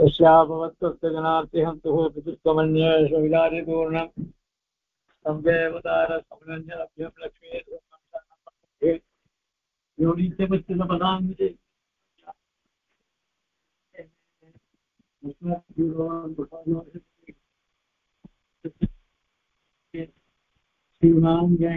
तस्याभवत्तजनार्तिहन्तुः पितृत्वमन्येषु विदारिपूर्णं संवेवतारसमनन्यलभ्यं लक्ष्मी योनित्यपच्युतपदान्विते शिवां सदा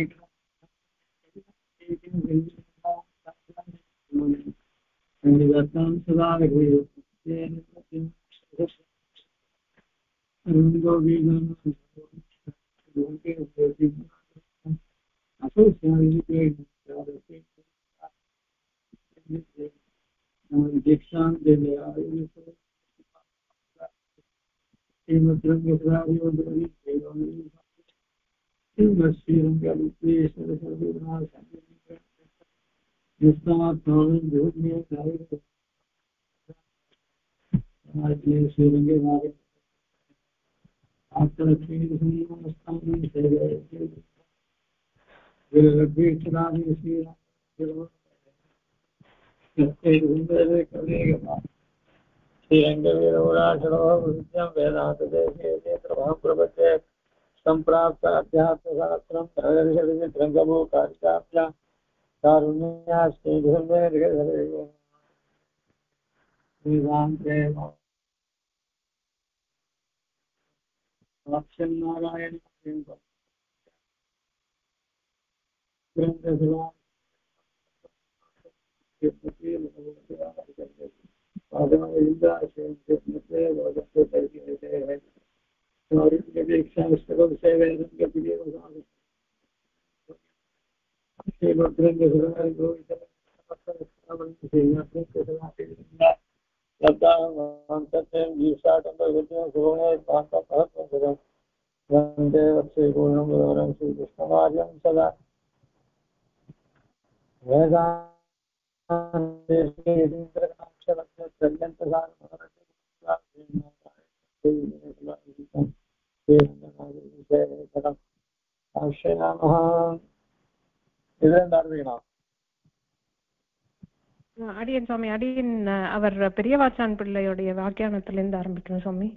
संप्राप्त अध्यात्मशास्त्रं रंगमोकारिकाभ्यां कारुण्यास्ते नारायण सदा அடியன் சுவாமி, அடியன் அவர் பெரியவாச்சான் பிள்ளையுடைய வியாக்கியானத்திலிருந்து ஆரம்பிக்கணும் சுவாமி.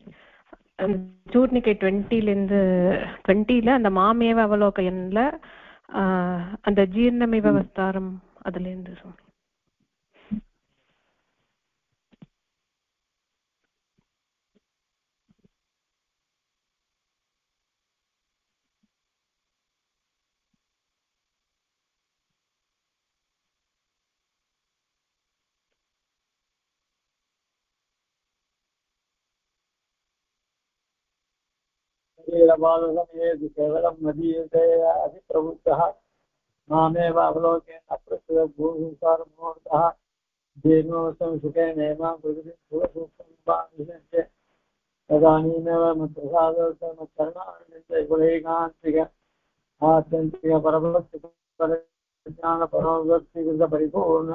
சூர்ணிகை 20ல அந்த மாமேவ அவலோகன்ல அந்த ஜீர்ணமிவ வஸ்தாரம் அதுல இருந்து சுவாமி. केवलं मदीयते अधिप्रवृत्तः मामेव अवलोकेन अप्रसभूसारमूर्तः जीर्णोत्तम सुखेनेमां प्रकृतिं तदानीमेव मत्प्रसादोत्तमकर्णानन्दे गुणैकान्तिक आत्यन्तिक परमभक्ति ज्ञान परमभक्तिकृत परिपूर्ण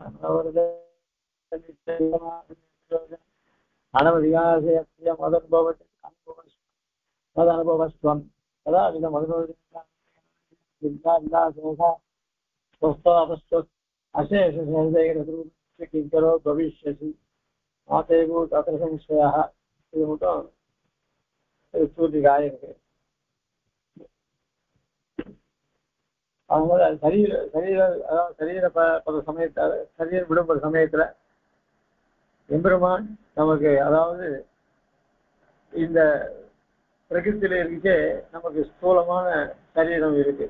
अनवधिकासे मदनुभवति तदनुभवस्त्वं तदा अशेषसहृदयरूपस्य किङ्करो भविष्यसि माते भूत अत्र संशयः இது மட்டும் சூர்ணிகாய் இருக்கு. அதனால சரீர பல சமயத்துல சரீரம் விடுபடுற சமயத்துல எம்பெருமான் நமக்கு, அதாவது இந்த பிரகிருத்தில இருக்கே நமக்கு ஸ்தூலமான சரீரம் இருக்கு.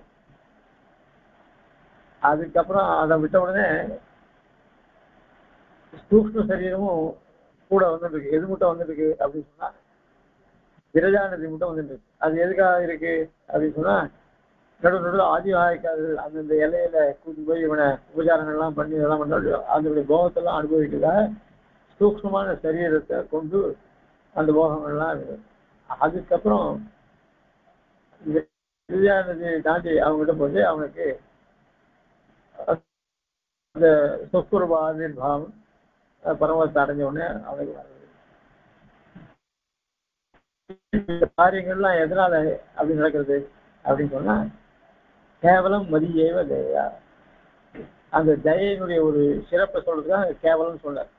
அதுக்கப்புறம் அதை விட்ட உடனே சூக்ஷ்ம சரீரமும் கூட வந்துட்டு இருக்கு. எது மட்டும் வந்துட்டு இருக்கு அப்படின்னு சொன்னா விரஜா நதி மட்டும் வந்துட்டு இருக்கு. அது எதுக்காக இருக்கு அப்படின்னு சொன்னா நடுவில் ஆதிவாய்க்காரர்கள் அந்தந்த இலையில கூட்டி போய் இவனை உபச்சாரங்கள்லாம் பண்ணி இதெல்லாம் பண்ண அதனுடைய போகத்தெல்லாம் அனுபவிக்கிறதாக சூக்ஷ்மமான சரீரத்தை கொண்டு அந்த போகங்கள்லாம் இருக்கு. அதுக்கப்புறம் விரஜா நதியை தாண்டி அவங்ககிட்ட போட்டு அவனுக்கு அந்த சொஸ்குருபாவின் பாவம் பரமத்தை அடைஞ்ச உடனே அவனுக்கு காரியங்கள்லாம் எதனால அப்படி நடக்கிறது அப்படின்னு சொன்னா கேவலம் மதியேவ தயா. அந்த தயையினுடைய ஒரு சிறப்பை சொல்றதுதான் கேவலம் சொல்றார்.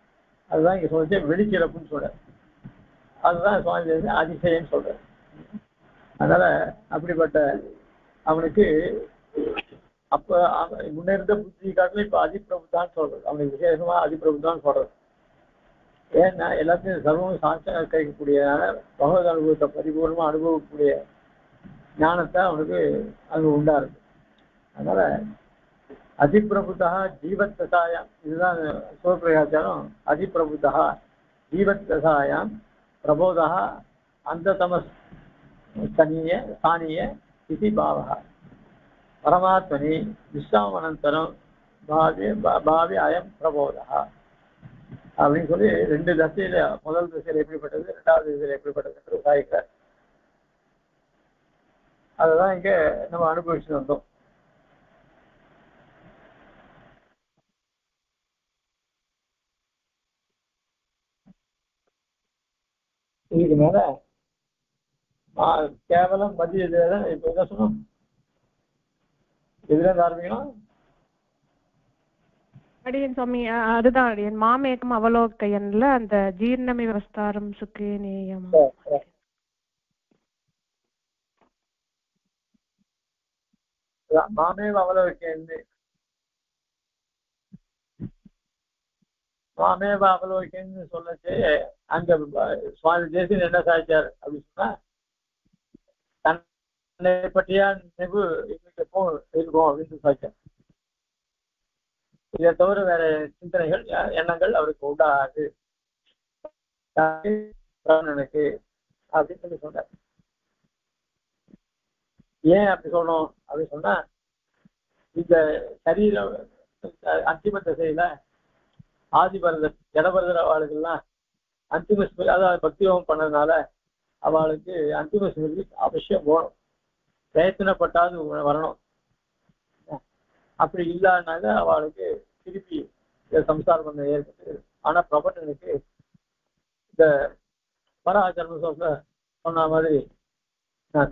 அதுதான் இங்க சொல்றது வெளிச்சிறப்புன்னு சொல்றார். அதுதான் சுவாமி அதிசயம் சொல்றேன். அதனால அப்படிப்பட்ட அவனுக்கு அப்ப முன்ன இருந்த புத்தி காட்டிலும் இப்ப அதிபிரபுதான் சொல்றது. அவனுக்கு விசேஷமா அதிபிரபுதான் சொல்றது. ஏன்னா எல்லாத்தையும் சர்வம் சாட்சியா கிடைக்கக்கூடிய பகவத் அனுபவத்தை பரிபூர்ணமா அனுபவிக்கக்கூடிய ஞானத்தை அவனுக்கு அங்க உண்டா இருக்கு. அதனால அதிபிரபுதா ஜீவத்தசாயாம், இதுதான் சிவபிரகாச்சாரம். அதிபிரபுதா ஜீவத்தசாயாம் பிரபோதா அந்த தமஸ்தனீய ஸ்தானிய இதி பாவா பரமாத்மனி விஸ்வாமனந்தரம் பாவி அயம் பிரபோதா அப்படின்னு சொல்லி ரெண்டு தசையில, முதல் திசையில எப்படிப்பட்டது, இரண்டாவது திசையில எப்படிப்பட்டது சாய்க்கிறார். அததான் இங்க நம்ம அனுபவிச்சு வந்தோம். இதுக்கு மேல கேவலம் மத்திய இப்ப என்ன சொன்னோம், எதுல இருந்து ஆரம்பிக்கணும்? அடியன் சுவாமி அதுதான் அடியன் மாமேகம் அவலோகையன்ல அந்த ஜீர்ணமி விவஸ்தாரம் சுக்கே நேயம் மாமேவ அவலோகையன்னு மாமேவ அவலோகையன்னு சொல்லச்சு அங்க சுவாமி தேசியன் என்ன சாதிச்சார் அப்படின்னு சொன்னா, தன்னை பற்றியா நினைவு எங்களுக்கு எப்போ இருக்கும் அப்படின்னு சாதிச்சார். இதை தவிர வேற சிந்தனைகள் எண்ணங்கள் அவருக்கு உண்டாது எனக்கு அப்படின்னு சொல்லி சொன்னார். ஏன் அப்படி சொல்லணும் அப்படின்னு சொன்னா, இந்த சரீரம் அந்திம திசையில ஆதிபரதர் ஜடபரதர் அவளுக்கெல்லாம் அந்திம ஸ்மிருதி, அதாவது பக்தியோகம் பண்ணதுனால அவளுக்கு அந்திம ஸ்மிருதி அவசியம் போகணும், பிரயத்தனப்பட்டாது வரணும். அப்படி இல்லாதனால அவளுக்கு திருப்பி சம்சாரம் பண்ண ஏற்பட்டு. ஆனா பிரபஞ்சனுக்கு இந்த பராச்சரண சொன்ன மாதிரி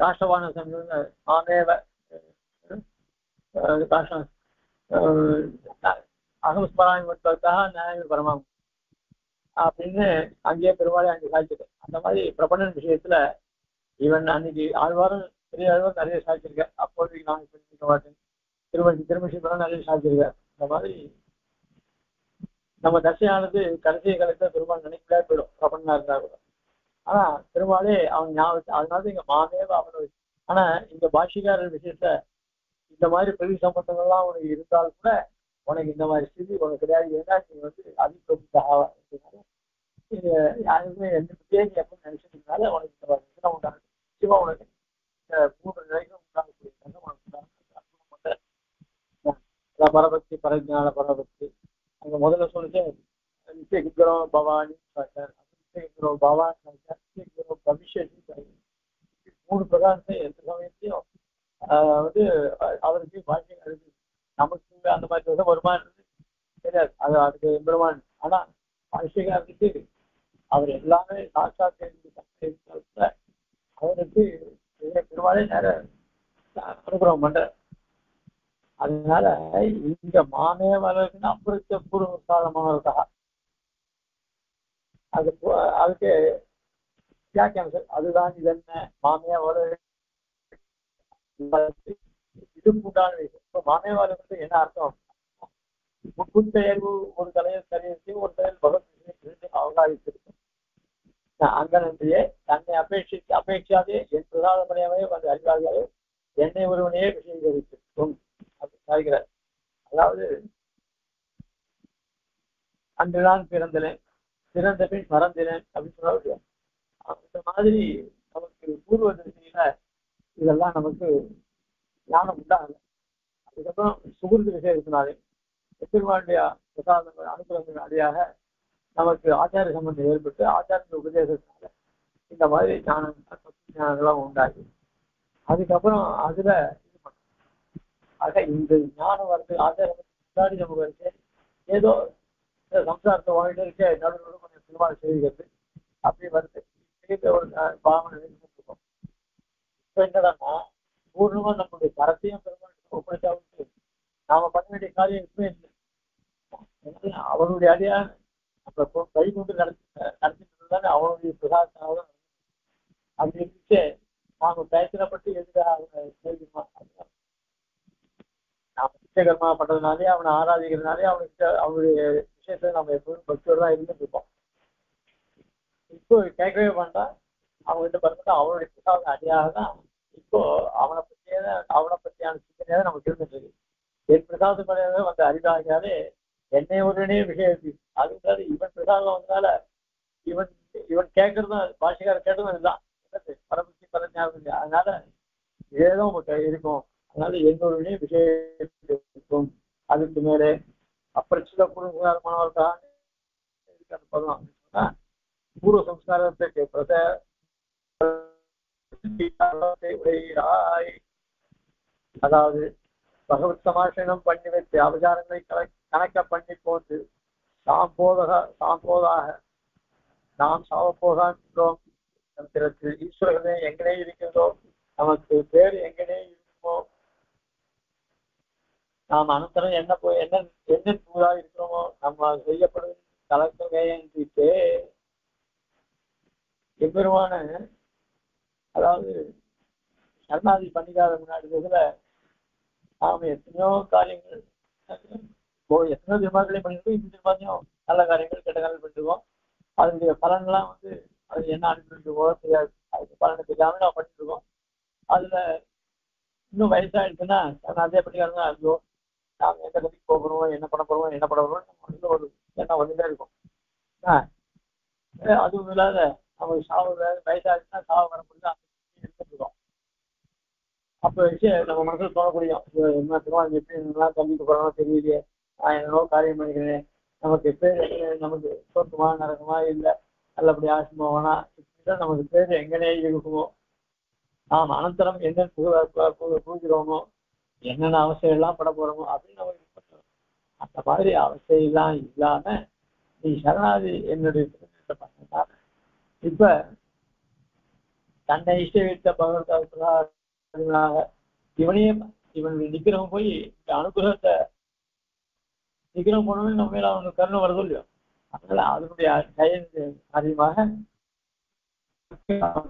காஷ்டவான சமயம் ஆமேவ காஷ்டம் அகமஸ்மராயத்தாக நியாய பரமாகும் அப்படின்னு அங்கேயே பெருமாளே அங்கே சாதிச்சிருக்கு. அந்த மாதிரி பிரபஞ்சன் விஷயத்துல இவன் அன்னைக்கு ஆழ்வாரும் பெரிய ஆழ்வார் நிறைய சாதிச்சிருக்கேன். அப்போதைக்கு நான் சொல்லிக்க மாட்டேன், திருமணம் நிறைய சாதிச்சிருக்கார். இந்த மாதிரி நம்ம தசையானது கடைசி காலத்துல பெருமாள் நினைக்கவே போயிடும் பிரபஞ்சனா இருந்தா கூட. ஆனா பெருமாளே அவன் ஞாபகம், அதனால இங்க மாமேவ அவனை. ஆனா இங்க பாஷிகாரர் விஷயத்த இந்த மாதிரி பெரிய சம்பந்தங்கள்லாம் உனக்கு இருந்தாலும் கூட உனக்கு இந்த மாதிரி ஸ்திதி உனக்கு கிடையாது. ஏன்னா நீ அதிபிரபுத்தாக யாருமே எந்த பேர் எப்பன்னு நினைச்சதுனால உனக்கு இந்த மாதிரி உண்டாகுது. சிவா உனக்கு இந்த 3 நிலைகளும் உண்டாகக்கூடிய பரபக்தி, பரஜான பரபக்தி. அங்க முதல்ல சொல்லிட்டு நித்தியகுரம் பவானி நித்தியகுரம் பவானி நித்தியகுரம் பவிஷ்யத்தி 3 பிரகாரத்தை எந்த சமயத்தையும் அவருக்கு பாக்கியம் இருக்கு. நமக்கு அந்த மாதிரி வருமானம் தெரியாது, அது அதுக்கு எம்பெருமான். ஆனா பாஷ்யகாரத்துக்கு அவர் எல்லாமே சாட்சாத் அவருக்கு பெருமாளே நேர அனுகிரகம் பண்ற. அதனால இங்க மாமே வளர்க்குன்னு அப்புறத்த பூர்வ காலமானதா அதுக்கு வியாக்கியானம். அதுதான் இது என்ன மாமே வளர் இது உண்டான விஷயம். இப்போ மாமே வளர்க்கு என்ன அர்த்தம்? முன்பெயர்வு ஒரு தலையில் சரியத்தை ஒரு தலையில் பகவத் அவகாரித்திருக்கும். அங்கனத்தையே தன்னை அபேட்சாதே என் பிரதானமனையாவே வந்து அறிவார்களே என்னை ஒருவனையே விஷயீகரித்திருக்கும் அப்படின்னு சாய்கிறார். அதாவது அன்று நான் பிறந்தேன், பிறந்த பின் மறந்தேன் அப்படின்னு சொல்ல. அந்த மாதிரி நமக்கு பூர்வ திசையில இதெல்லாம் நமக்கு ஞானம் உண்டாகல. அதுக்கப்புறம் சுகுர்து விஷயத்தினாலே பெருமாளுடைய பிரசாதங்கள் அனுகிரகங்கள் அடியாக நமக்கு ஆச்சார சம்பந்தம் ஏற்பட்டு ஆச்சாரிய உபதேசத்தினால இந்த மாதிரி ஞானங்கள்லாம் உண்டாகி அதுக்கப்புறம் அதுல இது பண்ண. ஆக இந்த ஞானம் வந்து ஆச்சாரம் முன்னாடி நமக்கு இருக்கு, ஏதோ சம்சாரத்தை வாழ்க்கை இருக்க நடுவில் கொஞ்சம் திருமணம் செய்கிறது அப்படி வருது. ஒரு பாவனை இருக்கும். இப்போ என்னடான்னா பூர்ணமா நம்மளுடைய கரத்தையும் பெருமாள் ஒப்படைச்சாவுக்கு நாம பண்ண வேண்டிய காரியம் எதுவுமே இல்லை. அவருடைய அடியா நம்ம கை கொண்டு நடத்திட்டு தானே அவனுடைய பிரசாதத்தினால அப்படி இருந்துச்சு நாம பேச்சினப்பட்டு எதுக்காக அவங்க கேள்விமா நாம நிச்சயகர்மா பண்றதுனாலே அவனை ஆராதிக்கிறதுனாலே அவனுக்கு அவனுடைய விஷயத்துல நம்ம எப்பவும் பக்தியோடு தான் இருந்துட்டு இருப்போம். இப்போ கேட்கவே வேண்டாம், அவங்ககிட்ட பார்த்தா அவனுடைய பிரசாதம் அடியாக தான் இப்போ அவனை பற்றியான சிந்தனையாக தான் நமக்கு இருந்துட்டு இருக்கு. என் பிரசாதம் படையாக வந்து அரிதாகினாலே என்னை ஒருவனே விஷயம் அது இவன் பிரசாதம் வந்தனால இவன் இவன் கேட்கறதும் பாஷைக்காரர் கேட்டதும் இதுதான் பரமசி பரஞாபகம். அதனால இதேதான் உங்களுக்கு இருக்கும். அதனால என்னொருவனே விஷயம் இருக்கும். அதுக்கு மேலே அப்பிரச்சித பூர்வசம்ஸ்காரமானவர்களாக பதம் சொன்னா பூர்வ சம்ஸ்காரத்துக்கு உடையாய், அதாவது பகவத் சமாசனம் பண்ணி வைத்து அபச்சாரங்களை கணக்க பண்ணி போட்டு சாம்போதாக நாம் சாவப்போகான்றோம். ஈஸ்வரனே எங்கனே இருக்கிறதோ, நமக்கு பேர் எங்கனே இருக்குமோ, நாம் அனந்தரம் என்ன பூரா இருக்கிறோமோ நம்ம செய்யப்படும் கலக்கவேன்றிட்டு எம்பெருமான அதாவது சரணாதி பண்ணிக்காத முன்னாடி இதுல நாம எத்தனையோ காரியங்கள் எத்தனையோ திருமாக்களையும் பண்ணிருக்கோம். இந்த திருமாதிரியும் நல்ல காரியங்கள் கெட்ட காரியங்கள் பண்ணிருக்கோம். அதனுடைய பலன்லாம் வந்து அது என்ன அனுப்பிட்டு தெரியாது. அதுக்கு பலனை தெரியாம நம்ம பண்ணிட்டு இருக்கோம். அதுல இன்னும் வயசாயிடுச்சுன்னா அதே பண்ணிக்காரங்க ஐயோ நாம எந்த கதைக்கு போகிறோம், என்ன பண்ண போறோம் நம்ம ஒரு எண்ணம் வந்துட்டே இருக்கும். அதுவும் இல்லாத நமக்கு சாவு வயசாயிடுச்சுன்னா சாவு வரப்படுது இருக்கோம். அப்ப வச்சு நம்ம மனசுல தோணக்கூடிய என்ன திருவாரூர் எப்படி என்னெல்லாம் தம்பிக்கு போறோம்னா தெரியலையே, நான் என்னென்னோ காரியம் பண்ணிக்கிறேன், நமக்கு பேர் நமக்கு சொத்துமா நடக்குமா இல்லை நல்லபடி ஆசிமாவானா இப்படிதான் நமக்கு பேர் எங்கனே இருக்குமோ, நாம் அனந்தரம் என்னென்ன பூஜிக்கிறோமோ, என்னென்ன அவசியம் எல்லாம் பட போறோமோ அப்படின்னு நம்ம அந்த மாதிரி அவசியம் இல்லாம நீ சரணாதி என்னுடைய பண்ணா இப்ப தன்னை இஷ்ட வைத்த பகவத்தாக இவனையே இவன் நிக்கிறவன் போய் இந்த அனுகிரகத்தை நிக்கிறவன் போனவன் நம்ம மேல அவனுக்கு கருணை வருதோ இல்லையோ, அதனால அதனுடைய செயல் அதிகமாக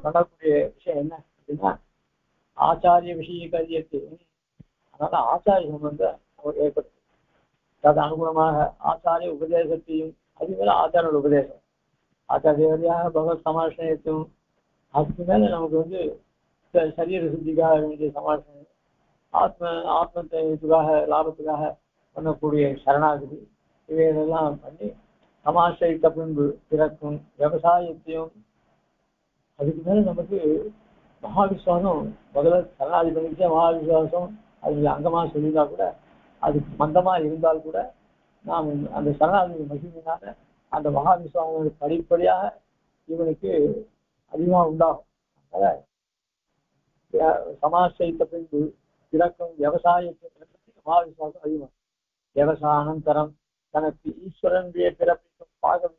பண்ணக்கூடிய விஷயம் என்ன அப்படின்னா ஆச்சாரிய விஷய கரியத்து. அதனால ஆச்சாரியம் வந்து அவர் ஏற்படுத்து அது அனுகுணமாக ஆச்சாரிய உபதேசத்தையும் அது மேல ஆச்சார உபதேசம் ஆச்சாரிய வழியாக பகவத் சமாஷனத்தையும் அதுக்கு மேல நமக்கு வந்து சரீர சுத்திக்காக வேண்டிய சமாஷனம் ஆத்மத்துக்காக லாபத்துக்காக பண்ணக்கூடிய சரணாகதி இவைகளெல்லாம் பண்ணி சமாசயித்த பின்பு பிறக்கும் விவசாயத்தையும் அதுக்கு மேல நமக்கு மகாவிஸ்வாசம் முதல்ல சரணாதி பண்ணிச்சே மகாவிஸ்வாசம் அதுல அங்கமா சொல்லியிருந்தா கூட அது மந்தமா இருந்தால் கூட நாம் அந்த சரணாதி மகிமையினால அந்த மகாவிஸ்வாசம் படிப்படியாக இவனுக்கு அதிகமாக உண்டாகும். அதனால சமாசயித்த பின்பு பிறக்கும் விவசாயத்தை மகாவிஸ்வாசம் அதிகமாக விவசாய அனந்தரம் தனக்கு ஈஸ்வரனுடைய பிறப்பிக்கும் பாகம்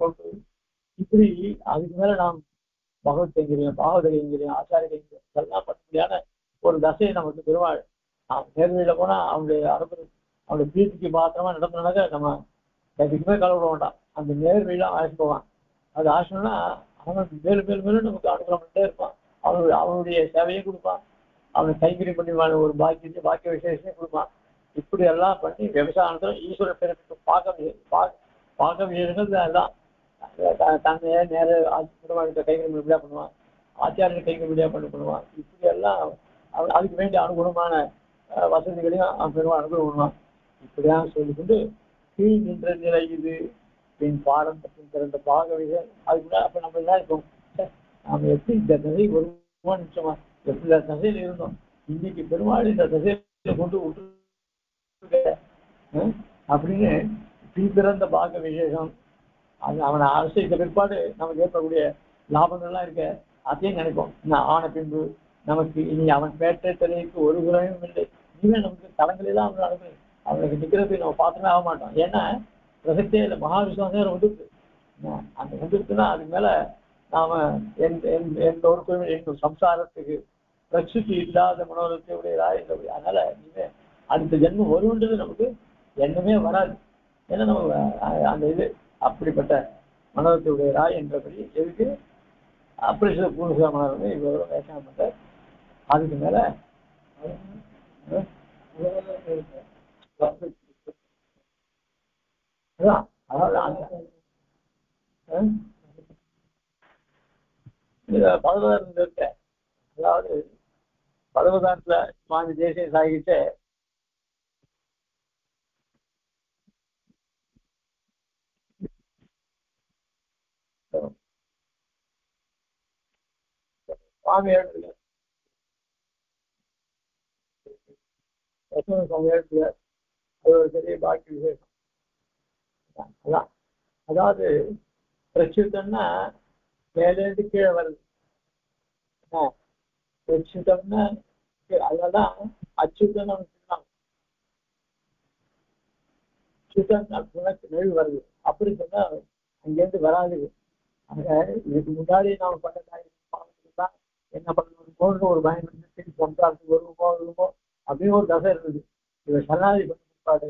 கொண்டு இப்படி அதுக்கு மேல நாம் பகவத் கைங்கரியம் பாகவத கைங்கரியம் ஆச்சாரிய கைங்கரியம் இதெல்லாம் பண்ண ஒரு தசையை நமக்கு பெருமாள் நாம் நேர்மையில போனா அவனுடைய அவனுடைய பிரீத்திக்கு மாத்திரமா நடந்தனாக்க நம்ம எதுக்குமே கலவிட வேண்டாம். அந்த நேர்மையெல்லாம் ஆசி போவான். அது ஆசைன்னா அவன் மேலும் மேலும் நமக்கு அனுகிரகம் பண்ணிட்டே இருப்பான். அவனுடைய சேவையை கொடுப்பான், அவனை கைங்கரியம் பண்ணி ஒரு பாக்கிய விசேஷத்தையும் கொடுப்பான். இப்படி எல்லாம் பண்ணி விவசாயம் ஈஸ்வர பிறப்பிக்கு பாக்க விசேஷங்கள் எல்லாம் தன்னையே நேர பெருமாளுக்கு கைங்கரியம் இப்படியா பண்ணுவான், ஆச்சாரிய கைங்கரியம் இப்படியா பண்ணுவான். இப்படி எல்லாம் அதுக்கு வேண்டிய அனுகூலமான வசதிகளையும் அவன் பெருமாள் அனுகூலம் பண்ணுவான். இப்படியாக சொல்லிக்கொண்டு கீழ் நின்ற நிலை இது பின் பாடம் மற்றும் திறந்த பாக விஷயம் அதுக்குள்ள அப்ப நம்ம எல்லாம் இருக்கோம். நாம எப்படி இந்த தசை ஒரு நிமிஷமா எப்படி தசையில இருந்தோம், இன்னைக்கு பெருமாள் இந்த தசையில கொண்டு விட்டு அப்படின்னு பின் பிறந்த பாக விசேஷம் அது அவனை அரசித்த பிற்பாடு நமக்கு ஏற்படக்கூடிய லாபங்கள்லாம் இருக்க அதையும் நினைப்போம். நான் ஆன பின்பு நமக்கு இனி அவன் பேட்டை தலைக்கு ஒரு குறையும் இல்லை, இனிமே நமக்கு தலங்களே தான் அவன் அனுப்பி அவனுக்கு நிற்கிறது நம்ம பார்த்துமே ஆக மாட்டோம். ஏன்னா பிரசக்தியே இல்லை, மகாவிஸ்வாசம் வந்துருக்கு. அந்த வந்துருக்குன்னா அதுக்கு மேல நாம எந்த ஒரு கோயில் எங்கள் சம்சாரத்துக்கு பிரசுத்தி இல்லாத மனோரத்தை உடையதா இல்லை. அதனால இனிமே அடுத்த ஜென்மம் வருன்றது நமக்கு எண்ணமே வராது. ஏன்னா நம்ம அந்த இது அப்படிப்பட்ட மனோகத்துடைய ராய் என்றபடி எதுக்கு அப்ரிஷ பூர்வ மனோகத்தை இவ்வளவு வியாக்கியானம் பண்ற. அதுக்கு மேல அதாவது அந்த பதவதாரத்தில் இருக்க, அதாவது பதவதாரத்துல சுவாமி தேசியம் சாகிட்டு சுவாமி இடத்துல சுவாமி இடத்துல அது ஒரு பெரிய பாக்கி விசேஷம். அதான் அதாவது பிரச்சுத்தம்னா மேலேருந்து கீழே வருது. பிரச்சுத்தம்னா அதெல்லாம் அச்சுத்தம் அச்சுத்தம் நெழு வருது. அப்படி சொன்னா அங்கேருந்து வராது. அங்க இதுக்கு முன்னாடி நாம பண்ண காரியம் என்ன பண்ணணும் ஒரு பயம் வந்து சம்சாரத்துக்கு வருவோமோ அப்படின்னு ஒரு தசை இருந்தது. இவர் சரணாதி பண்ணி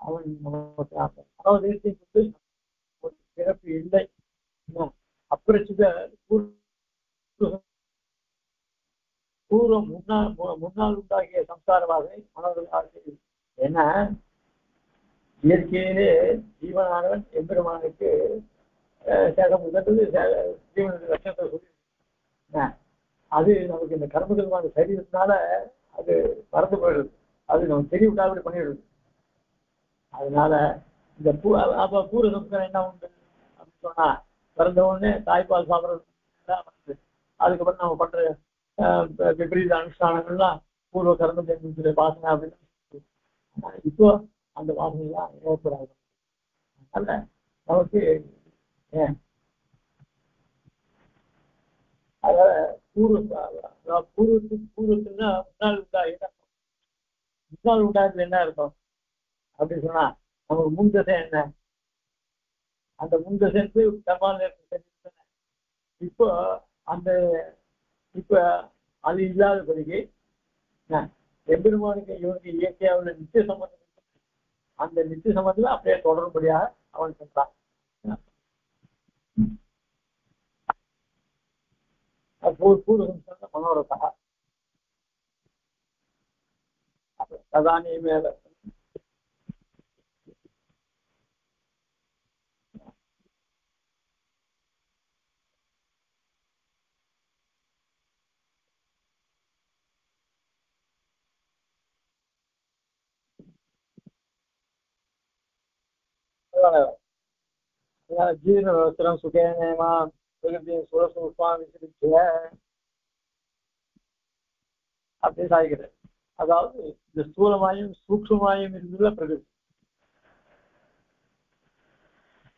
அவன் அதாவது ஒரு சிறப்பு இல்லை. அப்புறச்சுத பூர்வம் முன்னால் உண்டாகிய சம்சாரமாக மனோர்கள். ஏன்னா இயற்கையிலே ஜீவனானவன் எம்பெருமானுக்கு ஜீவனுக்கு லட்சத்தை சொல்லி அது நமக்கு இந்த கர்மகமான சரீரத்தினால அது மறந்து போயிடுது. அது நமக்கு தெரியவிடாமல் பண்ணிடுது. அதனால இந்த அப்ப பூர்வ சம்ஸ்காரம் என்ன உண்டு அப்படின்னு சொன்னா, பிறந்த உடனே தாய்ப்பால் சாப்பிட்றது, அதுக்கப்புறம் நம்ம பண்ற விபரீத அனுஷ்டானங்கள்லாம் பூர்வ கர்ம ஜென்மத்துடைய வாசனை அப்படின்னு இப்போ அந்த வாசனைலாம் ஏற்படாது. அதனால நமக்கு அத பூர்வத்துன்னா முன்னாள் உண்டாக்குறது என்ன இருக்கும் அப்படின்னு சொன்னா, நமக்கு முன் தசை என்ன, அந்த முன் தசை கர்மால இப்போ அந்த இப்ப அது இல்லாதபடிக்கு எம்பெருமானுக்கு இவனுக்கு இயற்கையாக உள்ள நித்திய சம்பந்தம், அந்த நித்திய சம்பந்தம் அப்படியே தொடரும்படியாக அவன் சொல்றான். பூர்வ மனோரதா ததானியமே ஜீவன விவசரம் சுகேனேமா பிரகிருதியின் சுரசூஷ்மான் விசிரிச்சிய அப்படின்னு சாய்க்கிறது. அதாவது இந்த ஸ்தூலமாயும் சூக்ஷ்மமாயும் இருந்துள்ள பிரகிருதி.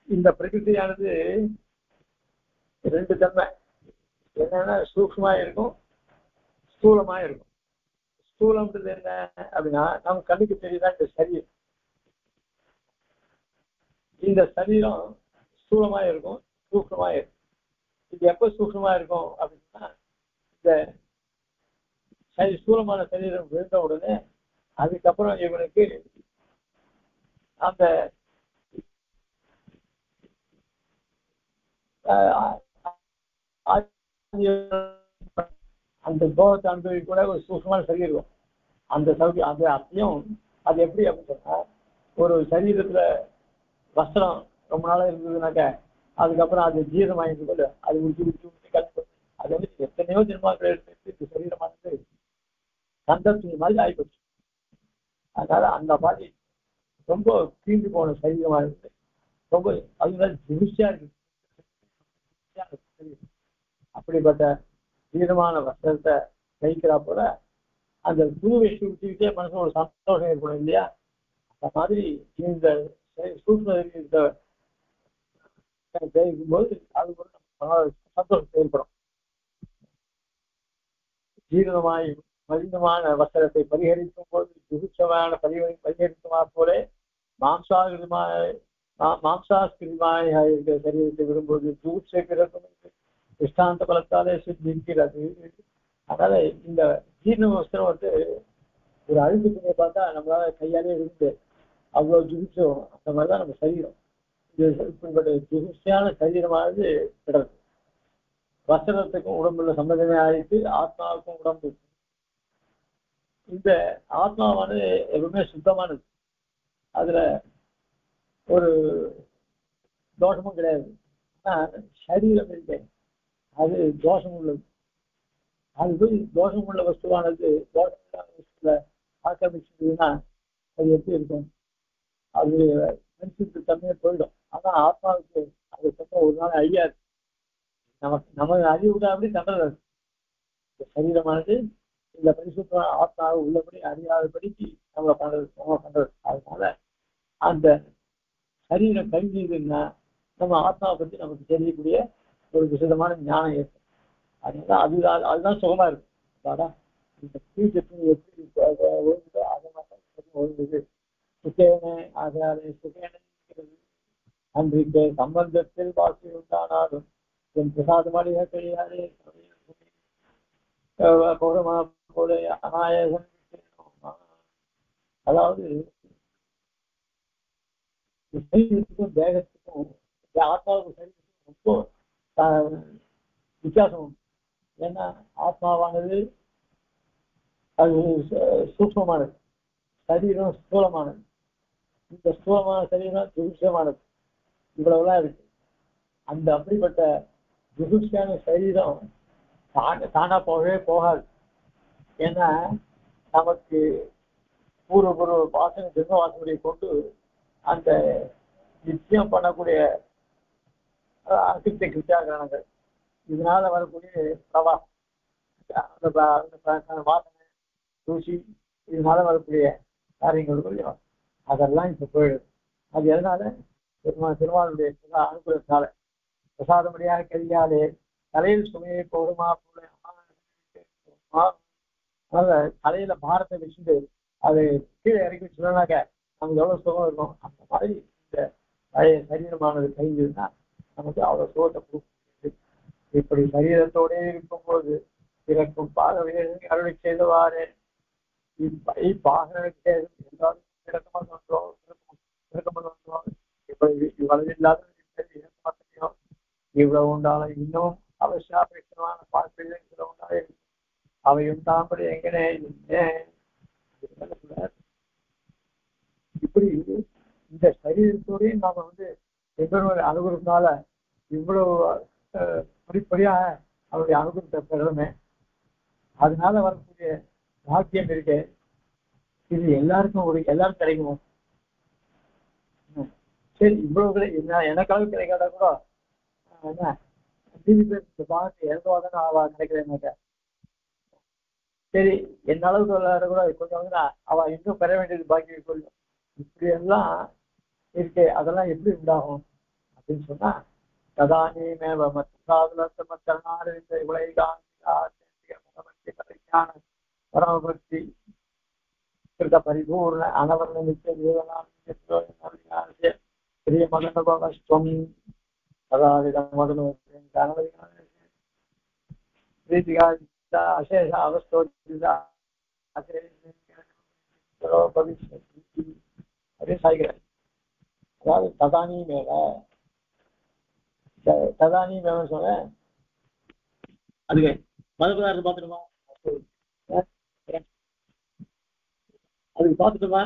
இந்த பிரகிருதியானது ரெண்டு தன்மை என்னன்னா, சூக்ஷ்மா இருக்கும், ஸ்தூலமா இருக்கும். ஸ்தூலம்ன்றது என்ன அப்படின்னா, நம்ம கண்ணுக்கு தெரியுதான் இந்த சரீரம். இந்த சரீரம் ஸ்தூலமா இருக்கும், சூக்ஷ்மா இருக்கும். இது எப்ப சூக்ஷ்மா இருக்கும் அப்படின்னா, இந்த ஸ்தூலமான சரீரம் விழுந்த உடனே அதுக்கப்புறம் இவனுக்கு அந்த அந்த போகத்தை அனுபவிக்க கூட ஒரு சூக்ஷ்மமான சரீரம். அந்த சௌகரியம் அந்த அர்த்தம் அது எப்படி அப்படின்னு சொன்னா, ஒரு சரீரத்துல வஸ்திரம் ரொம்ப நாளா இருந்ததுனாக்க அதுக்கப்புறம் அது ஜீரணமாயிருந்து போது அது உச்சி கலந்து அது வந்து எத்தனையோ ஜென்மாக்கள் எடுத்து இந்த சரீரமானது சந்தர்ப்பம் மாதிரி ஆகிப்போச்சு. அதனால அந்த மாதிரி ரொம்ப கீழ்ந்து போன சரீரமா இருக்கு, ரொம்ப அதுனால ஜிமிஷா இருக்கு. அப்படிப்பட்ட தீரமான வஸ்திரத்தை தைக்கிறா போல அந்த புது வேஷ்டி உச்சிக்கிட்டே மனசுல ஒரு சந்தோஷம் ஏற்படும் இல்லையா? அந்த மாதிரி இந்த சூக்ஷ்ம ஜெயிக்கும் போது அது ஒரு சந்தோஷம் ஏற்படும். ஜீரணமாய் மலினமான வஸ்திரத்தை பரிகரிக்கும் போது ஜுகுச்சமான பரிகரிக்குமா போலே மாம்சாஸ்கிருதமாய் இருக்கிற சரீரத்தை விடும்போது ஜூட்சை பிறக்கும் திஷ்டாந்த பலத்தாலே சித்திக்கிறது. அதனால இந்த ஜீரண வஸ்திரம் வந்து ஒரு அழுக்கு துணியை பார்த்தா நம்மளால கையாலே இருந்து அவ்வளவு ஜுகுச்சம் அந்த மாதிரிதான் நம்ம சரீரம். இப்படிப்பட்ட துருஷ்டியான சரீரமானது கிடக்கு. வசனத்துக்கும் உடம்புல சம்பந்தமே ஆயிட்டு ஆத்மாவுக்கும் உடம்பு. இந்த ஆத்மாவானது எப்பவுமே சுத்தமானது, அதுல ஒரு தோஷமும் கிடையாது. ஆனா சரீரம் இல்லை, அது தோஷம் உள்ளது. அது போய் தோஷம் உள்ள வஸ்துவானது தோஷம் வஸ்துல ஆக்கிரமிச்சதுன்னா அது எப்படி இருக்கும்? அது மனுஷத்துக்கு தன்மையை போயிடும். ஆனா ஆத்மாவுக்கு அது தன்மை ஒரு நாள் அழியாது. நம்ம அழிய விடாமடி தண்டனை. சரீரமானது இந்த பரிசுத்தமான ஆத்மாவை உள்ளபடி அறியாதபடிக்கு நம்ம பண்றது. அதனால அந்த சரீரம் கழிஞ்சதுன்னா நம்ம ஆத்மாவை பத்தி நமக்கு தெரியக்கூடிய ஒரு விசதமான ஞானம் ஏற்படும். அதனால அதுதான் சுகமா இருக்கு. இந்த தீச்சத்து எப்படி ஒழுங்குதோ அதை மாதிரி ஒழுங்குது. சுகேனே ஆகாதே சுகேனேங்கிறது அன்றைக்கு சம்பந்தத்தில் வாசி உண்டானாலும் என் பிரசாதமாக கிடையாது. பௌரமா போல அநாயகன். அதாவது சரீரத்துக்கும் தேகத்துக்கும் ஆத்மாவுக்கும் சரீரத்துக்கும் ரொம்ப வித்தியாசம். ஏன்னா ஆத்மாவானது அது சூக்ஷ்மமானது, சரீரம் ஸ்தூலமானது. இந்த ஸ்தூலமான சரீரம் துருஷ்யமானது. இவ்வளவுதான் இருக்கு. அந்த அப்படிப்பட்ட துருஷ்யான சரீரம் தானா போகவே போகாது. ஏன்னா நமக்கு பூர்வ வாசனை ஜென்ம வாசனையை கொண்டு அந்த நிச்சயம் பண்ணக்கூடிய அசித்த கிருத்தியாகரணங்கள், இதனால வரக்கூடிய பிரபா வாசனை ருசி, இதனால வரக்கூடிய காரியங்கள் அதெல்லாம் இப்ப போயிடுது. அது எதனால? திருமாலுடைய அனுகூலத்தினால. பிரசாதமடியாக கரியாலே தலையில் சுமையை போடுமா போல தலையில பாரத்தை வச்சுட்டு அது கீழே இறக்கி சொன்னாக்க நமக்கு எவ்வளவு சுகம் இருக்கும். அந்த மாதிரி இந்த பழைய சரீரமானது கழிஞ்சதுன்னா நமக்கு அவ்வளவு சுகத்தை கொடுக்குது. இப்படி சரீரத்தோடே இருக்கும்போது பிறக்கும் பாகவே அருளை செய்தவாறு இப்பாகனுக்கு எல்லாரும் இறக்கமாக வந்தோம், இறக்கமாக வந்தோம். இவ்வளவு இல்லாத இவ்வளவு உண்டாலும் இன்னும் அவசியமான பார்ப்பது உண்டாக அவையும் தாம்படி எங்கனே இப்படி இந்த சரீரத்தோடையும் நாம எங்களோட அனுகூலத்தினால இவ்வளவு படிப்படியாக அவருடைய அனுகூலத்தை பெறணுமே. அதனால வரக்கூடிய பாக்கியம் இருக்கு. இது எல்லாருக்கும் எல்லாரும் கிடைக்குமோ? சரி, இவ்வளவு எனக்காக கிடைக்காத கூட என்ன இந்த பாகத்தை இறந்துவாதானே அவ கிடைக்கிறேன்னாக்க சரி, என் அளவுக்கு விளையாட கூட கொஞ்சம் அவ இன்னும் பெற வேண்டியது பாக்கி கொள்ளும். இப்படி எல்லாம் இருக்கு. அதெல்லாம் எப்படி உண்டாகும் அப்படின்னு சொன்னா ததானி மேவ மற்ற பரமபக்தி கிருத பரிபூர்ண அனவர்ண நித்திய பிரிய மகனபவஸ்வம் அதாவிதம் மகனோ பிரீதிகா அசேஷ அவஸ்தோஜிதா பவிஷ்யதி அப்படின்னு சாய்கிறார். அதாவது ததானி மேல சொன்ன அதுக்கு மதப்பதார்த்தம் பார்த்துட்டுமா, அதுக்கு பார்த்துட்டுமா.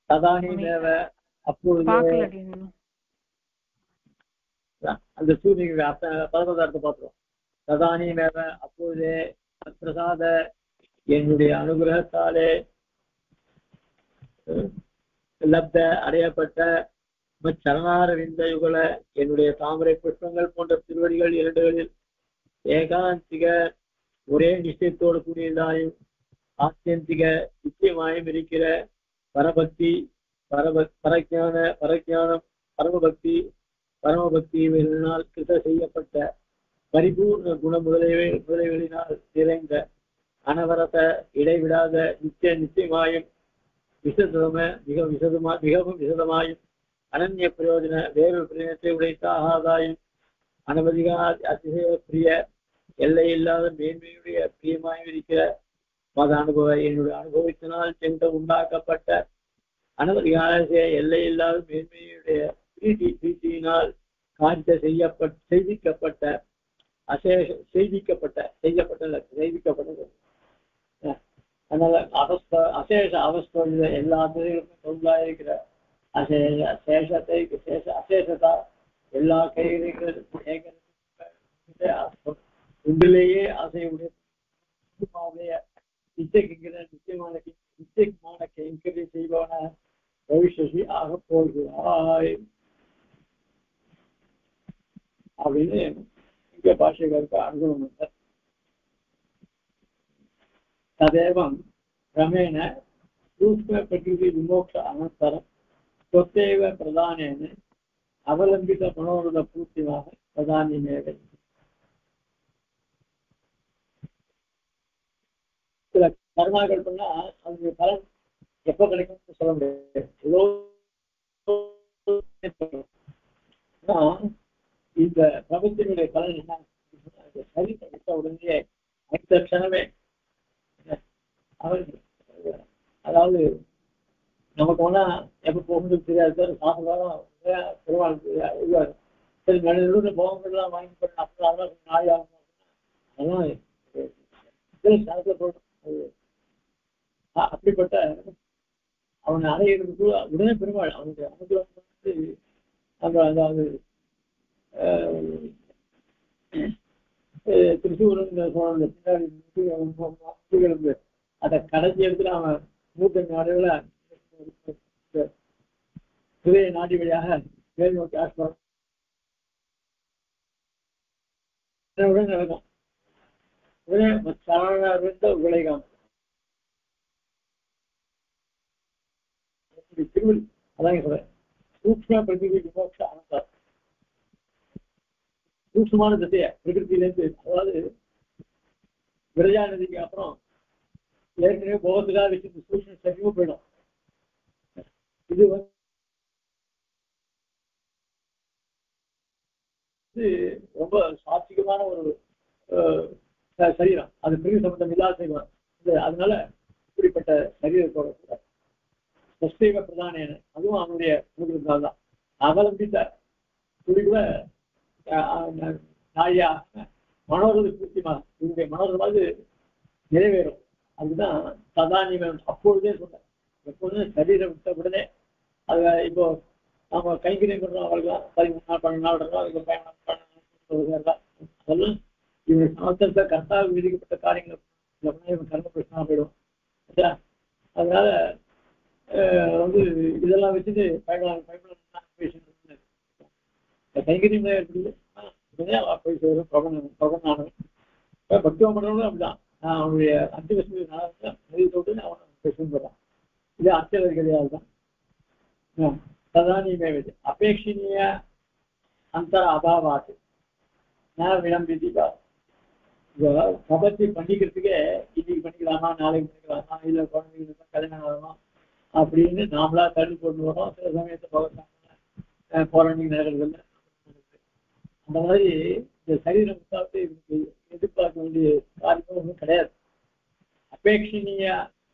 ததானி மேவ அப்பொழுது அந்த சூரியனுக்கு பதப்பதார்த்தம் பார்த்துருவோம். ததானி மேவ அப்பொழுதே பிரசாத என்னுடைய அனுகிரகத்தாலே லப்த அடையப்பட்ட சரணாரவிந்த யுகல என்னுடைய தாமரை புஷ்பங்கள் போன்ற திருவடிகள் இரண்டுகளில் ஏகாந்திக ஒரே நிச்சயத்தோடு கூடியதாயும் ஆத்தியந்திக நிச்சயமாயும் இருக்கிற பரபக்தி பரமபக்தி இவர்களால் கிருத செய்யப்பட்ட பரிபூர்ண குண முதலைகளினால் நிறைந்த அனவரத இடைவிடாத நிச்சயமாயும் மிகவும் விசதமாயும் அனன்ய பிரயோஜன வேறு பிரியத்தை உடைத்தாகாதாயும் அனவதிகா அதிசய பிரிய எல்லை இல்லாத மேன்மையுடைய பிரியமாயும் இருக்கிற மத அனுபவ என்னுடைய அனுபவத்தினால் சென்று உண்டாக்கப்பட்ட அனவரிகாசிய எல்லையில்லாத மேன்மையுடைய பிரீத்தியினால் காண்ட செய்திக்கப்பட்ட செய்திக்கப்பட்டது. அதனால அசேஷ அவஸ்தோட எல்லா பேர்களுக்கும் தொழிலாயிருக்கிற அசேஷதா எல்லா கைகளுடைய உண்டிலேயே அசையுடைய நிச்சயமான கைங்கரை செய்வான பவிஷ்யசி ஆக போகிறாய் அப்படின்னு இங்க பாஷைகளுக்கு அனுகூலம். ததேவம் கிரமேண சூக்ஷ்ம பிரகிருதி விமோக்ஷ அனந்தரம் சொத்தேவ பிரதானேன அவலம்பித மனோரத பூர்த்தியாக பிரதானியமேவ. சில கர்மாக்கள் பண்ணா அதுக்கு பலன் எப்ப கிடைக்கும்னு சொல்ல முடியாது. இந்த பிரபத்தினுடைய பலன் என்ன? சரி கிடைத்த உடனே அடுத்த க்ஷணமே அதாவது நமக்கு ஒன்னா எப்ப போகணும்னு தெரியாது. சாசனம் பெருமாள் சரி நடுநூறு போகலாம் வாங்கி போடணும். அப்புறம் அதெல்லாம் நாய் ஆகணும். அதெல்லாம் அப்படிப்பட்ட அவனை அடையிறதுக்கு உடனே பெருமாள் அவனுக்கு அனுகிரகம் வந்து அந்த அதாவது திருச்சூர் பின்னாடி அதை கடைசி இடத்துல அவன் 150 நாடுகள ஹிருதய நாடி வழியாக மேல் நோக்கி ஆஸ்பரம் நடக்கும். விளைகாம் திருவில் அதான் சொல்றேன். சூக்ஷ்ம பிரகிருதி விமோக்ஷ அனந்தரம் சூக்ஷ்மமான திசைய பிரகிருத்திலேருந்து அதாவது விரஜா நதிக்கு அப்புறம் ஏற்கனவே போகத்துக்காக வச்சு சூக்ஷ்ம சரியமும் போயிடும். இது வந்து ரொம்ப சாத்விகமான ஒரு சரீரம். அது பெரிய சம்பந்தம் இல்லாத செய்வான். அதனால இப்படிப்பட்ட சரீரத்தோட கூட சஷ்டைவ பிரதானேன அதுவும் அவனுடைய தான் அவலம்பித்த துடி கூட நாயாக மனோரத பூர்த்திமாக இவனுடைய மனோரமாவது நிறைவேறும். அதுதான் சதானியம். அப்பொழுதே சொல்றேன். எப்பொழுதும் சரீரம் விட்ட உடனே அது இப்போ நம்ம கைங்கரியம் பண்றோம். அவர்களுக்கு 13 நாள் 12 நாள் இருக்கோம். அதுக்கு பயணம் அதெல்லாம் இவங்க சாஸ்திரத்தை கர்த்தாக விதிக்கப்பட்ட காரியங்களை கர்ம பிரச்சனை போயிடும். அதனால வந்து இதெல்லாம் வச்சுட்டு கைங்கரியம் இருக்குது போய் சேரும் பிரபனானவன். பக்திவம் பண்றவங்களும் அப்படிதான். அவனுடைய அத்திவசதி நதித்தோடு அவன் பேசும் போறான். இது அத்தியவதிகளையால் தான் பிரதானியமே அபேட்சணீய அந்தர அபாவாத்து நான் விளம்பிதிப்பா. பிரபத்தி பண்ணிக்கிறதுக்கே இன்னைக்கு பண்ணிக்கலாமா நாளைக்கு பண்ணிக்கலாமா இல்லை குழந்தைங்களுக்கு கல்யாணம் ஆகணுமா அப்படின்னு நாமளா தள்ளி கொண்டு வரோம். சில சமயத்தை போராட்டம் நடக்கிறது. அந்த மாதிரி இந்த சரீரம் இதுக்கு எதிர்பார்க்க வேண்டிய காரியமும் ஒன்றும் கிடையாது. அபேட்சணீய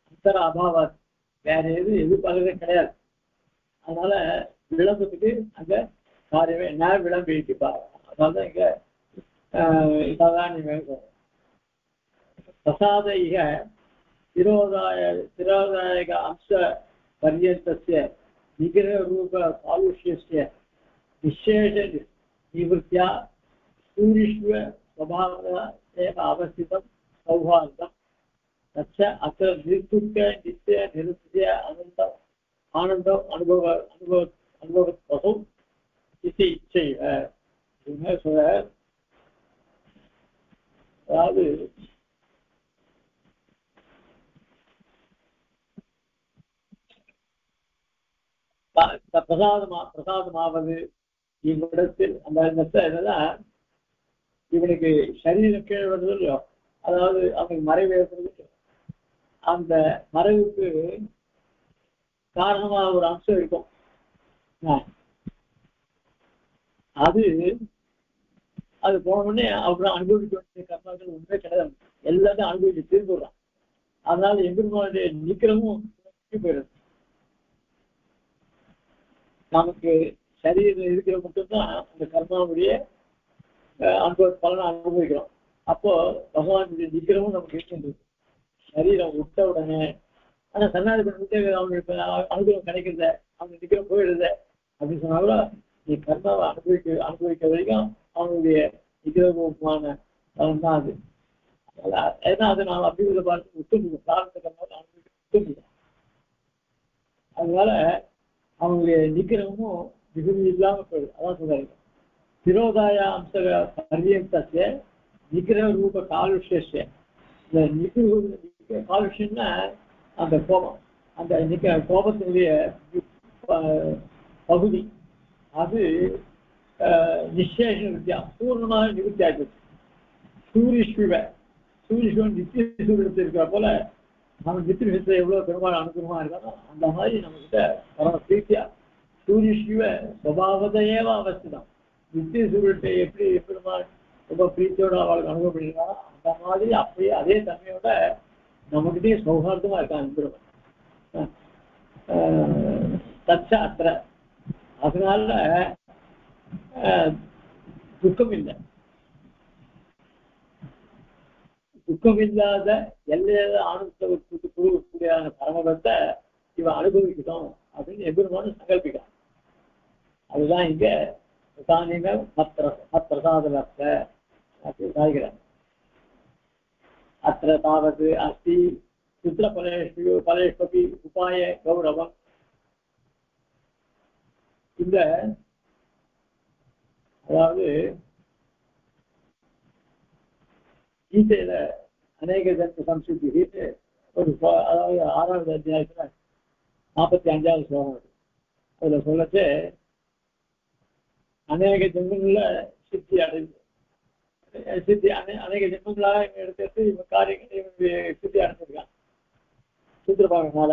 அந்தர அபாவாத் வேற எதுவும் எதிர்பார்க்கறதே கிடையாது. அதனால விளம்பத்துக்கு அங்க காரியமே என்ன விளம்பிப்பா. அதனாலதான் இங்க பிரசாதைக திரோதாயக அம்ச பர்யந்தஸ்ய நிகிரக ரூப சாலுஷ்யஸ்ய விசேஷ நிவృత్యా சூரிஷ்வ ஸ்வபாவேன அவஸ்திதம் சௌஹார்தம் தச்ச அத்த நிர்துக்க நித்திய நிருத்திய ஆனந்தம் அனுபவம் இது இச்சை. சொல்ற அதாவது பிரசாதமாவது இவ்விடத்தில் அந்த என்னதான் இவனுக்கு சரீரம் கீழே வருது இல்லையோ, அதாவது அவனுக்கு மறைவு ஏற்படுது. அந்த மறைவுக்கு காரணமா ஒரு அம்சம் இருக்கும். அது போனோடனே அப்புறம் அனுபவிக்க வேண்டிய கர்மாக்கள் ஒன்றே கிடையாது. எல்லாத்தையும் அனுபவிச்சு தீர்ந்துடுறான். அதனால எம்பெருமானுடைய நிக்கிறமும் போயிடுது. நமக்கு சரீரம் இருக்கிற மட்டும்தான் அந்த கர்மாவுடைய பலனை அனுபவிக்கிறோம். அப்போ பகவானுடைய நிக்கிரமும் நமக்கு இருக்கின்றது. சரீரம் விட்ட உடனே ஆனா சன்னாதி பண்ணிட்டு அவங்களுக்கு அனுபவம் கிடைக்கிறத அவங்க நிக்கிரம் போயிடுத அப்படின்னு சொன்னாலும் நீ கர்மாவை அனுபவிக்க வரைக்கும் அவங்களுடைய நிக்கிரமான பலன் தான் அது. ஏன்னா அதை நாம் அபிவிருத்த பார்த்து விட்டு முடியும். பிரார்த்த கர்மாவை அனுபவிக்க விட்டு முடியும். அதனால அவங்களுடைய நிக்கிரமும் மிகுதி இல்லாம போயிடுது. அதான் சொல்றாங்க திரோதாய அம்ச பரியந்தस्य நிக்கிர ரூப காலுஷ்ய. இந்த நிக்கிர காலுஷ்யம்னா அந்த கோபம், அந்த கோபத்தினுடைய பகுதி அது நிச்சேஷ வித்தியா பூர்ணமாக நிவர்த்தி ஆகிடுச்சு. சூரியஸ்வன் நித்திய சூரியத்தை இருக்கிற போல நம்ம நித்திய விஷயத்தை எவ்வளவு பெருமாள் அனுகூலமா இருக்காரோ அந்த மாதிரி நம்ம கிட்ட பரம பிரீத்தியா சூரியஸ்வ சுபாவதையேவ அவஸ்திதான். நித்திய சூரியத்தை எப்படி பெருமாள் ரொம்ப பிரீத்தியோட அவளுக்கு அனுபவம் பண்ணிருக்காரோ அந்த மாதிரி அப்படியே அதே தன்மையோட நம்மகிட்டே சௌஹார்தமா இருக்காங்க. தச்சாத்திர அதனால துக்கம் இல்லை. துக்கம் இல்லாத எல்லையாத ஆனந்தத்தை கொடுக்கக்கூடியான பரமபத்தை இவன் அனுபவிக்கட்டும் அப்படின்னு எம்பெருமானும் சங்கல்பிக்கிறான். அதுதான் இங்க பிரசாதத்தை அப்படின்னு சாதிக்கிறார். அத்த தாவது அஸ்தி புத்திர பலேஷ்பி உபாய கௌரவம். இந்த அதாவது கீதையில அநேக ஜன்ம சம்ஸ்கிருதி ஒரு அதாவது 6வது அத்தியாயத்துல 45வது ஸ்லோகம். அதுல சொல்லச்சு அநேக ஜென்மங்கள்ல சித்தி அடைந்து அநேக ஜென்மங்களாக எடுத்து இவன் காரியங்கள் இவனுடைய சித்தி அடைஞ்சிருக்கான் சூத்திரபாகனால.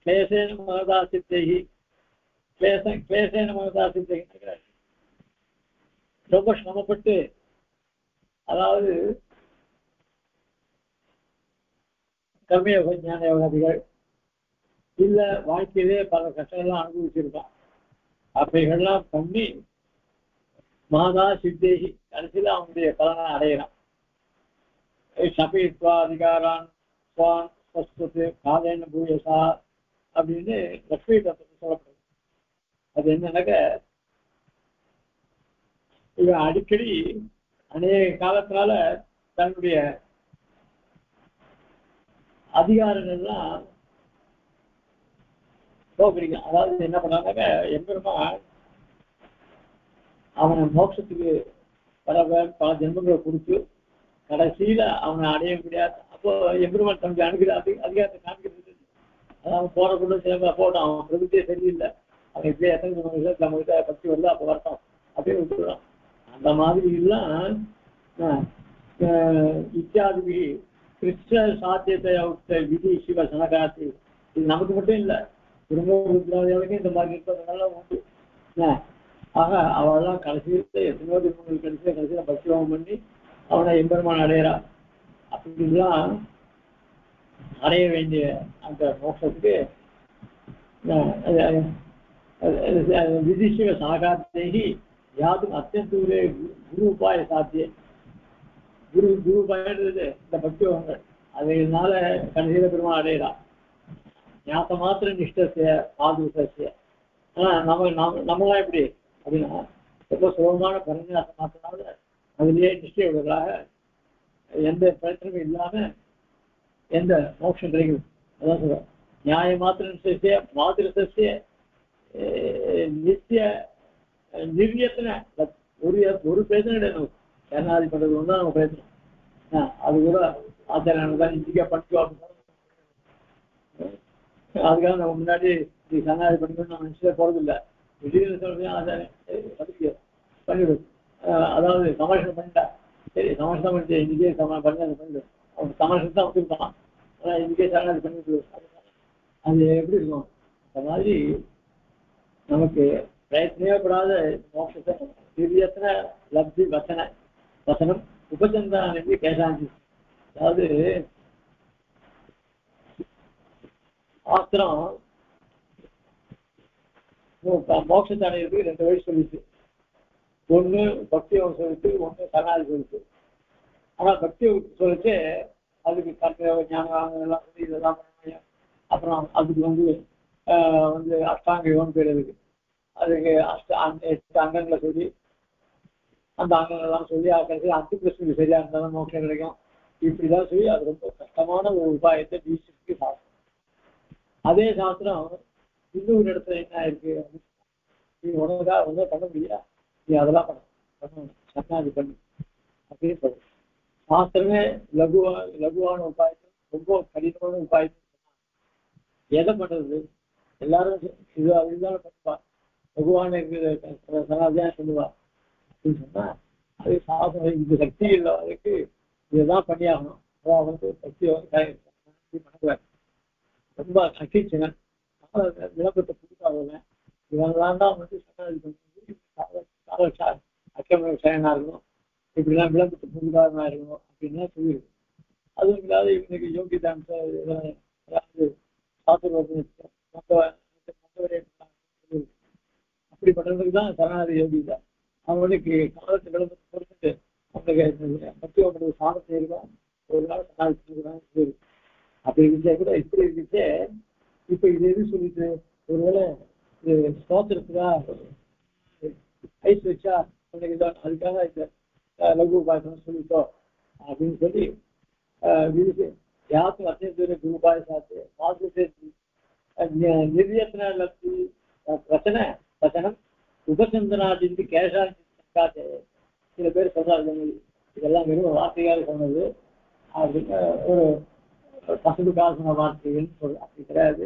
கிளேசேன மகதா சித்தேகி கிளேசேன மகதா சித்தேகி ரொம்ப சிரமப்பட்டு அதாவது கர்மயோக ஞான யோகாதிகள் இல்ல வாழ்க்கையிலே பல கஷ்டங்கள்லாம் அனுபவிச்சிருக்கான். அவைகள்லாம் பண்ணி மாதா சித்தேகி கடைசியில அவனுடைய பலனை அடையிறான். சபீத்வா அதிகாரான் சுவான் ஸ்வஸ்து காலேன பூயசா அப்படின்னு லட்சுமி தத்துவத்தை சொல்லப்படுது. அது என்னன்னாக்க இவன் அடிக்கடி அநேக காலத்தினால தன்னுடைய அதிகாரங்கள்லாம் போக்குறீங்க. அதாவது என்ன பண்ணாங்க எம்பெருமான் அவனை மோட்சத்துக்கு பல ஜென்மங்களை கொடுத்து கடைசியில அவனை அடைய முடியாது. அப்போ எம்பெருமான் தனக்கு அதிகாரத்தை காமிக்கிறது. அதாவது போறக்குள்ள சில போட்டோம் அவன் பிரபுத்தியே சரியில்லை, அவன் இப்படியே எத்தனை நம்ம கிட்ட பக்தி வரல அப்போ வரட்டும் அப்படியே விட்டுறான். அந்த மாதிரி எல்லாம் இத்தியாதி கிருஷ்ண சாத்தியத்தை விதி சிவ சனகாசி இது நமக்கு மட்டும் இல்லை, திரும்ப இந்த மாதிரி இருக்கிறதுனால உண்டு. ஆக அவெல்லாம் கடைசியில் எத்தனையோ திருமணங்கள் கடைசியில பக்திவாகம் பண்ணி அவனை எம்பெருமான் அடையிறான். அப்படிலாம் அடைய வேண்டிய அந்த மோட்சத்துக்கு விதிசிவ சாகாத்தேகி யாதும் அத்தியந்தூரே குரு உபாய சாத்திய குரு உபாயன்றது இந்த பக்திவாகங்கள் அதனால கடைசியில பெருமாள் அடையிறான். ஞாத்த மாத்திர நிஷ்டசிய ஆதுசசிய. ஆனா நம்மளாம் எப்படி அப்படின்னா ரொம்ப சுலபமான பரநியாச மாத்தினால அதுலேயே நிச்சயவர்களாக எந்த பிரச்சனையும் இல்லாம எந்த மோட்சம் கிடைக்குது. அதான் சொல்ற நியாய மாத்திர நிச்சய மாதிரசிய நித்திய நிர்யத்தனை ஒரு பிரச்சனை கிடையாது. சரணாதி பண்றது தான் நம்ம பேசணும். அது கூட ஆச்சாரம் தான் இந்திக்கா படிச்சோம். அதுக்காக நம்ம முன்னாடி நீ சரணாதி பண்ணிக்கணும் நம்ம நிச்சயம் போறது இல்லை. திடீர்னு சொல்றேன் ஆச்சாரம் பண்ணிவிடும். அதாவது சமர்ஷனம் பண்ணிட்டா சரி சமர்ஷனம் பண்ணிட்டு இன்னைக்கே பண்ணிடு அவங்க சமர்ஷனம் தான் வந்துருக்கான். ஆனா இன்னைக்கே சரணாதி பண்ணிட்டு அது எப்படி இருக்கும்? அந்த மாதிரி நமக்கு பிரயத்னப்படாத மோட்சத்தை திவ்யத்தனை லப்தி வசனம் உபச்சந்தானி கேசாந்தி. அதாவது சாஸ்திரம் மோட்சத்தை அடையிறதுக்கு 2 வழி சொல்லிச்சு. ஒண்ணு பக்தி யோகம் சொல்லிச்சு, ஒண்ணு சரணாகதி சொல்லிச்சு. ஆனா பக்தி யோகத்துக்கு சொல்லிச்சு அதுக்கு ஞானம் எல்லாம் சொல்லி இதெல்லாம் பண்ண. அப்புறம் அதுக்கு வந்து அஷ்டாங்க யோகம் பேர் இருக்கு. அதுக்கு 8 அங்கங்களை சொல்லி அந்த அங்கங்கள்லாம் சொல்லி கடைசி 5 பிரச்சனை சரியா இருந்தாலும் மோட்சம் கிடைக்கும். இப்படிதான் சொல்லி அது ரொம்ப கஷ்டமான ஒரு உபாயத்தை தீட்சிக்கு சாஸ்திரம். அதே சாஸ்திரம் இன்னொரு இடத்துல என்ன இருக்கு, நீ உனக்காக வந்து பண்ண முடியா, நீ அதெல்லாம் பண்ணணும், சரணாகதி பண்ணு அப்படின்னு சொல்ற. சாஸ்திரமே லகுவான உபாயத்தை ரொம்ப கடினமான உபாயத்தை எதை பண்றது? எல்லாரும் இதுதான் பண்ணுவா, லகுவான சனாதிதான் சொல்லுவா அப்படின்னு சொன்னா அது சாஸ்திரம் இந்த சக்தி இல்லாததுக்கு இதுதான் பண்ணியாகணும். அதான் வந்து சக்தி பண்ணுவார். ரொம்ப சகிச்சுங்க விளம்பரத்தை புதுக்காக இவங்களாம் தான் வந்து சனாதி பண்ணி அக்கிரம செயனா இருக்கணும், இப்படிலாம் விளம்பரத்தை புதுக்காரனா இருக்கணும் அப்படின்லாம் சொல்லியிருக்கு. அதுவும் இல்லாத இவனுக்கு யோகிதான் அதாவது அப்படி பண்றதுக்கு தான் சரணாதி யோகி தான். அவனுக்கு காலத்தை விளம்பரத்தை பொறுத்துட்டு அவனுக்கு மத்திய சாதத்தை இருக்கும், ஒரு நாள் சரணாதி அப்படி இருந்துச்சா கூட இப்படி இருந்துச்சு. இப்ப இது எது சொல்லிட்டு ஒருவேளை ஸ்தோத்திரத்துக்கா ஐஸ் வச்சா உனக்குதான் அதுக்காக இந்த லகு உபாயத்தை சொல்லிட்டோம் அப்படின்னு சொல்லி யாருக்கும் அத்தியந்த குருபாய சாத்து மாதத்தை நிர்யத்தன வச்சனம் உபசந்தனாதிக்கு கேஷாக்காத்து சில பேர் சொல்றாங்க. இதெல்லாம் வெறும் வார்த்தையாக சொன்னது அப்படின்னு ஒரு பசுபு காசன வார்த்தைகள் சொல்ல அப்படி கிடையாது.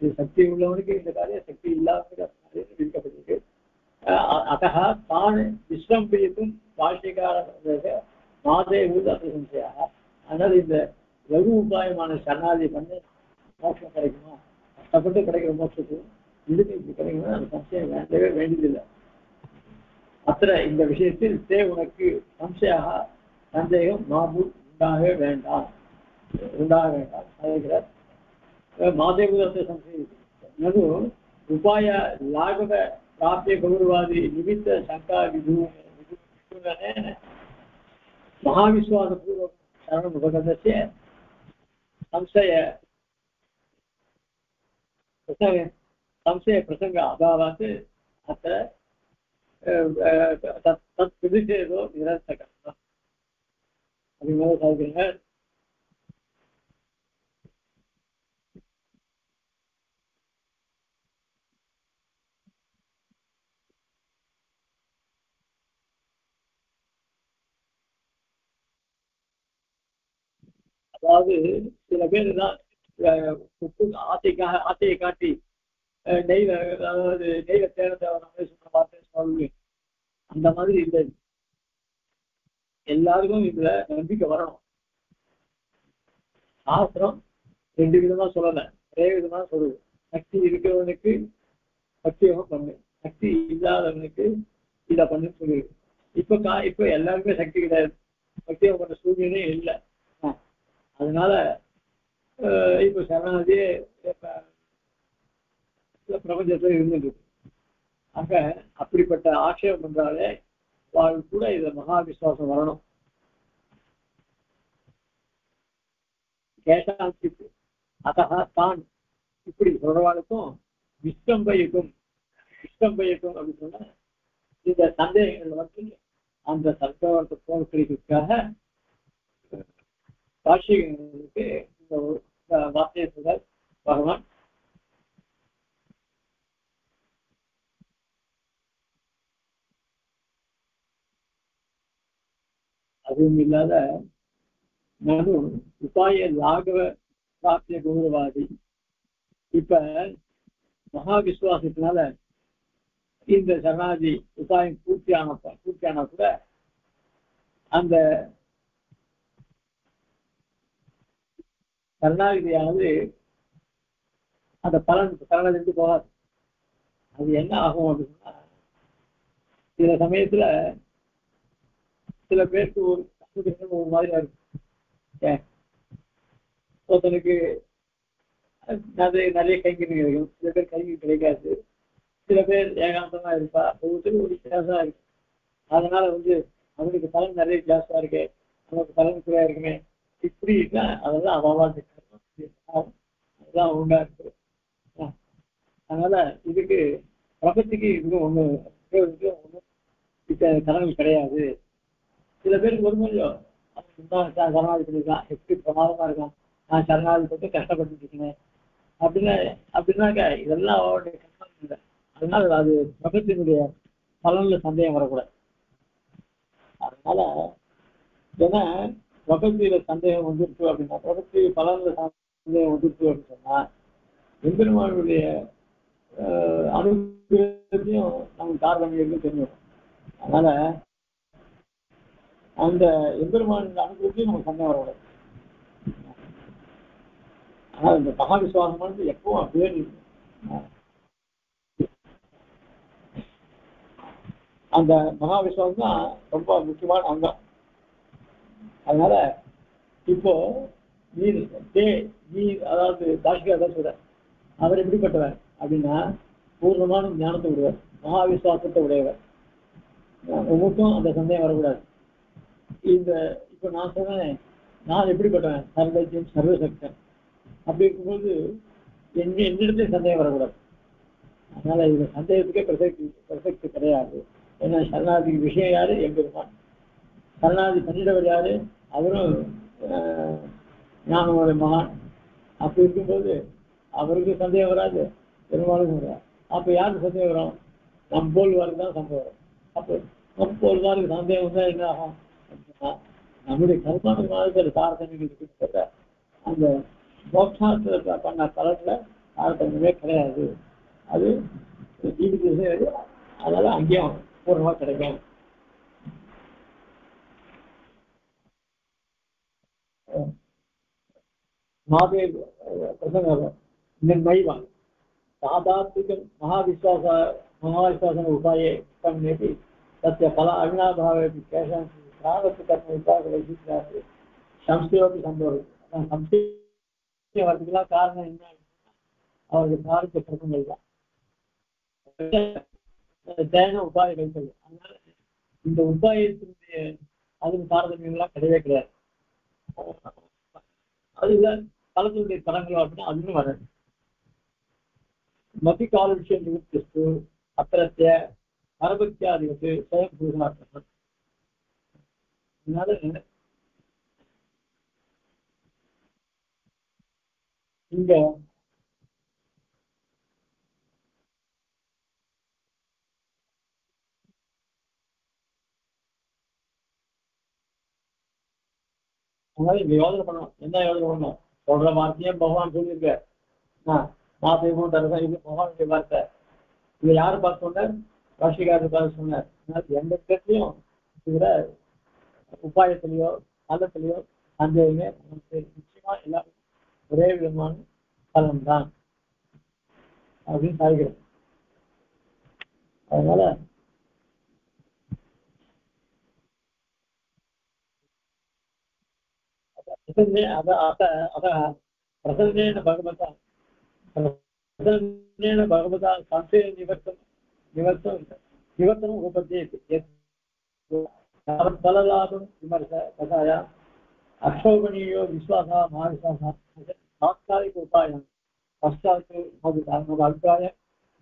இது சக்தி உள்ளவனுக்கு இந்த காரியம், சக்தி இல்லாதவனுக்கு விதிக்கப்பட்டிருக்கு. அத்தகா தான் விஸ்வம்பிக்கும் பாஷ்யக்கார மாதே சம்சயா. அதனால இந்த லகு உபாயமான சரணாதி பண்ணி மோட்சம் கிடைக்குமா, கஷ்டப்பட்டு கிடைக்கிற மோட்சத்துக்கு இதுக்கு இப்படி கிடைக்குமா, அந்த சம்சயம் வேண்டவே வேண்டியதில்லை. அத்தனை இந்த விஷயத்தில் உனக்கு சம்சயாக சந்தேகம் மாபு உண்டாக வேண்டாம் சொல்கிறார். மாதேபுரத்தை சம்சயித்து உபாய லாகவ பிராப்திய கௌரவாதி நிமித்த சங்கா விதூன மகாவிஸ்வாச பூர்வ சரணம் உபகதस्य संशय प्रसंग अभावात् अत्र तत् प्रतिषेधो निरर्थकः. அப்படிங்கிறத சாதிக்கிறீங்க. அதாவது சில பேர் தான் ஆசையை காட்டி நெய்ல, அதாவது நெய்ல தேர்ந்த வார்த்தை அந்த மாதிரி இல்லை. எல்லாருக்கும் இதுல நம்பிக்கை வரணும். சாஸ்திரம் 2 விதமா சொல்லல, ஒரே விதமா சொல்லுது. சக்தி இருக்கிறவனுக்கு சக்தியோகம் பண்ணு, சக்தி இல்லாதவனுக்கு இதை பண்ணு சொல்லுது. இப்ப எல்லாருக்குமே சக்தி கிடையாது, சக்தியோகம் பண்ண சூழ்நிலையே இல்லை. அதனால இப்ப சரணாதியே பிரபஞ்சத்துல இருந்துட்டு அங்க அப்படிப்பட்ட ஆட்சேபம் பண்றாலே வாழ் கூட இத மகா விசுவாசம் வரணும். கேசாந்திக்கு அத்தகா தான் இப்படி சொல்றவாளுக்கும் விஷ்டம்பைக்கும் அப்படின்னு சொன்னா இந்த சந்தேகங்கள் வந்து அந்த சந்தேகத்தை போக்குறதுக்காக காட்சிகளுக்கு இந்த வார்த்தையை சொல்ற பகவான். அதுவும் இல்லாத நடு உபாய லாகவ பிராப்திய கௌரவாதி. இப்ப மகா விசுவாசத்தினால இந்த சரணாதி உபாயம் பூர்த்தியானா கூட அந்த சரணாகிதியானது அந்த பலனிலிருந்து போகாது. அது என்ன ஆகும் அப்படின்னா, சில சமயத்துல சில பேருக்கு ஒரு மாதிரியா இருக்கும். ஒருத்தனுக்கு நிறைய கைங்கறி கிடைக்கும், சில பேர் கைங்கறி கிடைக்காது. சில பேர் ஏகாந்தமா இருப்பா, ஒவ்வொருத்தரும் ஒரு வித்தியாசமா இருக்கு. அதனால அவனுக்கு பலன் நிறைய வித்தியாசமா இருக்கு, நமக்கு பலன் குறையா இருக்குமே, இப்படி இருக்கா அதெல்லாம் அவாவாது அதெல்லாம் உண்டா இருக்கு. அதனால இதுக்கு பிரபத்திக்கு இதுக்கும் ஒண்ணும் கடவுள் கிடையாது. சில பேருக்கு ஒரு மொழியோ சரணாதி பண்ணிருக்கான், எப்படி பிரமாதமா இருக்கான், நான் சரணாதி போட்டு கஷ்டப்பட்டு இருக்கேன் அப்படின்னாக்க இதெல்லாம் அவருடைய கஷ்டம் இல்லை. அதனால அது பிரபத்தினுடைய பலன்ல சந்தேகம் வரக்கூடாது. அதனால ஏன்னா பிரபத்தியில சந்தேகம் வந்துருச்சு அப்படின்னா, பிரபத்தி பலன்ல சந்தேகம் வந்துருச்சு அப்படின்னு சொன்னா எம்பெருமானுடைய அனுகிரகத்தையும் நமக்கு காரணம் தெரியும். அதனால அந்த எம்பெருமான அனுகிரகத்தையும் நமக்கு சந்தேகம் வரக்கூடாது. ஆனா இந்த மகா விசுவாசம் எப்பவும் அப்படியே அந்த மகா விசுவாசம் தான் ரொம்ப முக்கியமான அங்கம். அதனால இப்போ நீ அதாவது பாஷ்கர் சொல்ற அவர் எப்படிப்பட்டவர் அப்படின்னா பூர்ணமான ஞானத்தை உடையவர், மகா விசுவாசத்தை உடையவர். உங்களுக்கும் அந்த சந்தேகம் வரக்கூடாது. இந்த இப்ப நான் சொன்னேன் நான் எப்படிப்பட்டவன், சர்வஜன் சர்வசக்தன். அப்படி இருக்கும்போது என்னிடத்துல சந்தேகம் வரக்கூடாது. அதனால இது சந்தேகத்துக்கே பிரசக்தி கிடையாது. ஏன்னா சரணாதிக்கு விஷயம் யாரு, எம்பெருமான். சரணாதி பண்ணிடவர் யாரு, அவரும் ஞானமுடைய மகான். அப்படி இருக்கும்போது அவருக்கு சந்தேகம் வராது, பெருமாளுக்கும் வராது. அப்ப யாருக்கு சந்தேகம் வரும், நம் போல்வாருக்கு தான் சந்தேகம் வரும். அப்போ நம் போல்வாருக்கு சந்தேகம் வந்தா என்ன ஆகும் அப்படின்னா நம்முடைய கர்மானுக்கு தாரதமியம் இருக்கு. அந்த மோட்சாத்துல பண்ண பலன்ல தாரதமியமே கிடையாது. அது ஜீவிதம், அதனால அங்கேயும் பூர்ணமா கிடைக்கும். மாதே பிரசங்கம் மைவான் சாதாத்மிகம் மகாவிஸ்வாசன உபாயே கம்னேபி தस्य பல அவினாபாவே கேஷாம் பிராரப்த கர்ம விபாக சம்சயோபி சம்பவம். சம்சயம் வரதுக்கெல்லாம் காரணம் என்ன, அவருக்கு பிராரப்த கர்மங்கள் தான், தேன உபாய வைத்தது. அதனால இந்த உபாயத்தினுடைய அதுக்கு தாரதமியங்கள்லாம் கிடையவே கிடையாது. அதுல பலத்தினுடைய தரங்களோ அப்படின்னா அதுவும் வராது. மதி கால விஷயம் நிவர்த்திஸ்து அத்திரத்திய பரபக்தியாதிபத்து சுயம் புருஷார்த்தம். அதனால இங்க அதனால இங்க யோசனை பண்ணணும். என்ன யோசனை பண்ணணும், சொல்ற வார்த்தையே பகவான் சொல்லியிருக்க, மாதேவும் தரதான் இது பகவானுடைய வார்த்தை. இதை யாரு பார்த்து சொன்னார், ராஷ்டிகாரர் பார்த்து சொன்னார். எந்த இடத்துலையும் இதுல உபாயத்திலேயோ பலத்திலேயோ சந்தேகமே நிச்சயமா எல்லாரும் ஒரே விதமான பலன் தான் அப்படின்னு சாய்கிறோம். அதனால பிரசன்னேன பகவதா சம்சய நிவர்த்தனம் உபத்தியேதி பலலாபம் விமர்ச கதாயா அக்ஷோபணீயோ விஸ்வாசா மகாவிஸ்வாசா தாத்காலிக உபாயம் பश्चात् மது அபிப்பிராய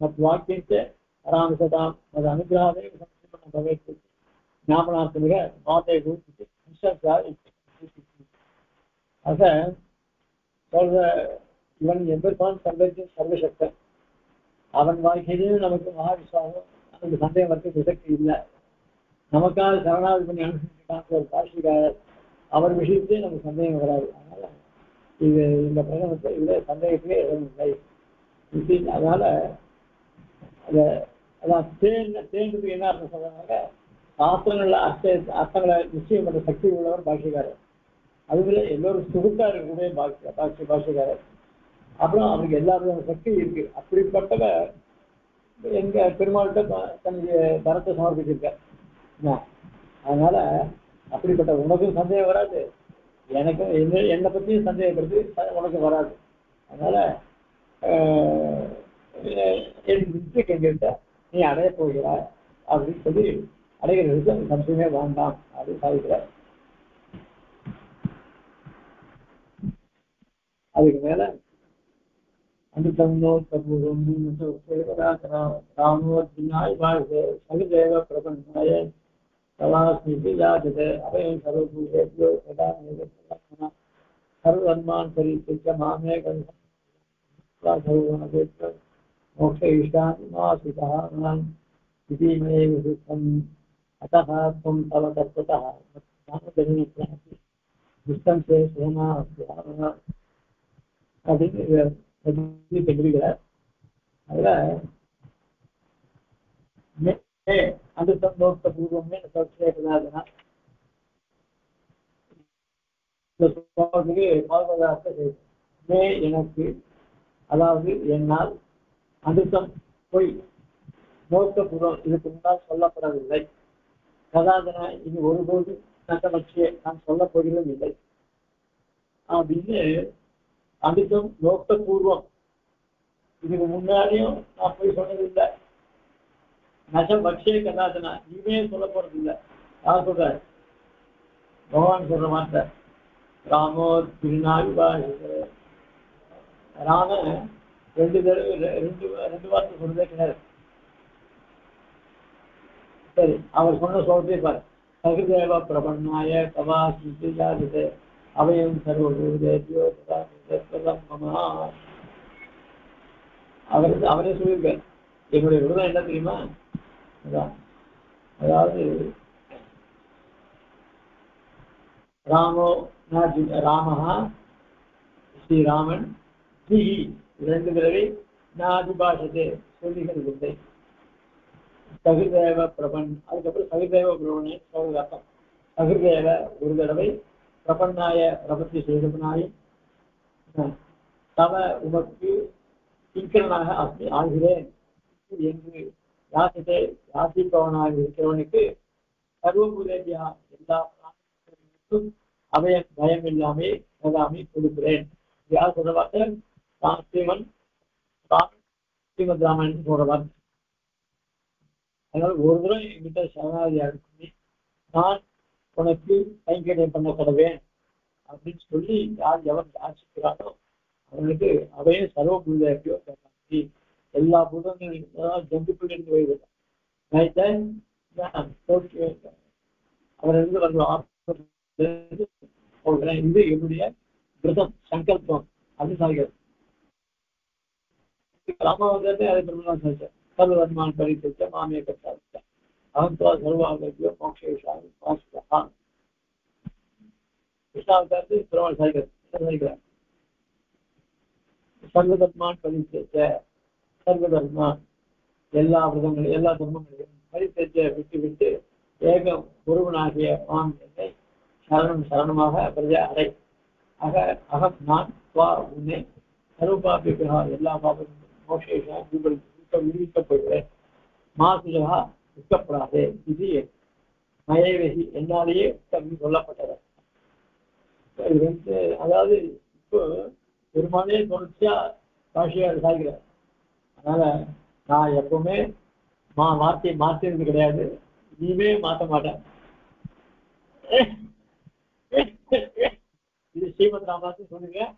மத் வாக்கியத்தை பராமரிசதாம் மது அனுகிரகாவே சம்சயம் பவேத் ஞாபனார்த்தமிக மாதே ஆக சொல்ற இவன் எம்பெருமான் சர்வசக்தன். அவன் வாழ்க்கையிலும் நமக்கு மகாவிஸ்வாசம், நமக்கு சந்தேகம் வரது பிரசக்தி இல்லை. நமக்காக சரணாதி பண்ணி அனுசரிச்சுக்கான ஒரு காட்சிக்காரர், அவர் விஷயத்திலே நமக்கு சந்தேகம் வராது. அதனால இது இந்த பிரகடனத்தை இதுல சந்தேகத்திலே எதுவும் இல்லை. அதனால அதான் தேர்ந்ததுக்கு என்ன அர்த்தம் சொல்றாங்க, சாஸ்திரங்கள்ல அர்த்தங்களை நிச்சயம் பண்ற சக்தி உள்ளவர் பாஷ்யக்காரர். அதுல எல்லோரும் சுகுத்தா இருக்கக்கூடிய பாஷ்யக்காரர். அப்புறம் அவருக்கு எல்லாருடைய சக்தி இருக்கு. அப்படிப்பட்டவர் எங்க பெருமாள்கிட்ட தன்னுடைய தரத்தை சமர்ப்பிச்சிருக்கார். அதனால அப்படிப்பட்ட உனக்கும் சந்தேகம் வராது, எனக்கும் என்னை பத்தியும் சந்தேகப்படுறது உனக்கு வராது. அதனால எனக்கு மிஸ்டேக் எங்கிட்ட நீ அடைய போகிறாய் அப்படின்னு சொல்லி அடைகிறதுக்கு அந்த சம்சயமே வேண்டாம் அப்படின்னு சாதிக்கிறார். அதுக்கு மேல அந்த தன்னோத்தபூர்வம் ராமோத்தினாய் வாழ்க சகுதேவ பிரபன்னாய கலாஸ்மிக்கு யாஜதே அபயம் சர்வபூதேபியோ சதா சர்வன்மான் பரிசுத்த மாமே मोक्ष ईशान्मासितः इति मे विशुद्धम् अतः त्वं तव तत्त्वतः दुष्टं से सोमा அப்படின்னு தெரிவிக்கிறார். அதுல அந்த சந்தோஷ பூர்வமே சொல்றதுனா எனக்கு அதாவது என்னால் அனுத்தம் பொய் நோக்கபூர்வம் இதுக்கு முன்னால் சொல்லப்படவில்லை. கதாதன இது ஒருபோது நட்டமட்சியை நான் சொல்ல போகிறதும் இல்லை அப்படின்னு அனுத்தம் நோக்கபூர்வம் இதுக்கு முன்னாடியும் நான் போய் சொன்னதில்லை. நட்டமட்சிய கதாதனா இனிமே சொல்ல போறதில்லை. யார் சொல்ற? பகவான் சொல்ற மாட்ட ராமோ திருநாள் ராம ரெண்டு வார்த்தை சொல்றதே கிடையாது. சரி, அவர் சொன்ன சொல்றதே பாரு. சகுதேவ பிரபன்னாய கவா சியாதிதே அபயம் சர்வபூதேபியோ அவரே சொல்லியிருக்கார். என்னுடைய விரதம் என்ன தெரியுமா? அதாவது ராமஹா ஸ்ரீராமன் இரண்டு தடவை நாதிபாஷத்தை சொல்லுகிறதில்லை. சகுதேவ பிரபன் அதுக்கப்புறம் சகுதேவ பிரபனை சொல்லுதாக்கம். சகுதேவ ஒரு தடவை பிரபன்னாய பிரபத்தி செய்தவனாயும் தவ உமக்கு சீக்கிரனாக ஆகிறேன் என்று யாசிப்பவனாக இருக்கிறவனுக்கு சர்வபூதேபியா எல்லா பிராணிகளுக்கும் பயம் இல்லாமே சதாமி கொடுக்கிறேன். யார் சொல்ற வார்த்தை? ஸ்ரீமத் ராமாயணன் சொல்ற வார்த்தை. அதனால ஒரு தடவை என்கிட்ட சரணாதியா இருக்கு, நான் உனக்கு கைங்கரியம் பண்ணப்படுவேன் அப்படின்னு சொல்லி எவன் யாசிக்கிறானோ அவனுக்கு அவையே சர்வபூதேபியோ எல்லா பூதங்களும் ஜந்துக்கள் இருந்து போய்விடும். அவரிருந்து வருவான். இது என்னுடைய விரதம் சங்கல்பம் அப்படின்னு சாதிக்கிறது. ராமாவதத்தை அதை பிரபலம் சாதிச்சார். சர்வன்மான் பரிசுத்த மாமிய கட்டாதித்தான் அகந்தா சர்வாகியோ மோக்ஷேஷாமி வாசுதா. கிருஷ்ணாவதாரத்து பிரபலம் சாதிக்கிறார். சர்வதர்மான் பரிசுத்த சர்வதர்மான் எல்லா விரதங்களையும் எல்லா தர்மங்களையும் பரிசுத்த விட்டு விட்டு ஏகம் ஒருவனாகிய மான் என்னை சரணமாக பிரஜா அடை. அகம் நான் உன்னை சர்வபாபிகா எல்லா பாபங்களும் மோஷேஷா விடுவிக்கப்படுகிறேன். மாசுஜகா துக்கப்படாதே இது மயவேகி என்னாலேயே சொல்லப்பட்டது. அதாவது இப்போ பெருமானே தொடர்ச்சியா பாஷையார் சாய்கிறார். அதனால நான் எப்பவுமே வார்த்தையை மாற்றினது கிடையாது, இனிமே மாற்ற மாட்டேன். இது ஸ்ரீமத் ராமாயணம் சொல்லிருக்கேன்,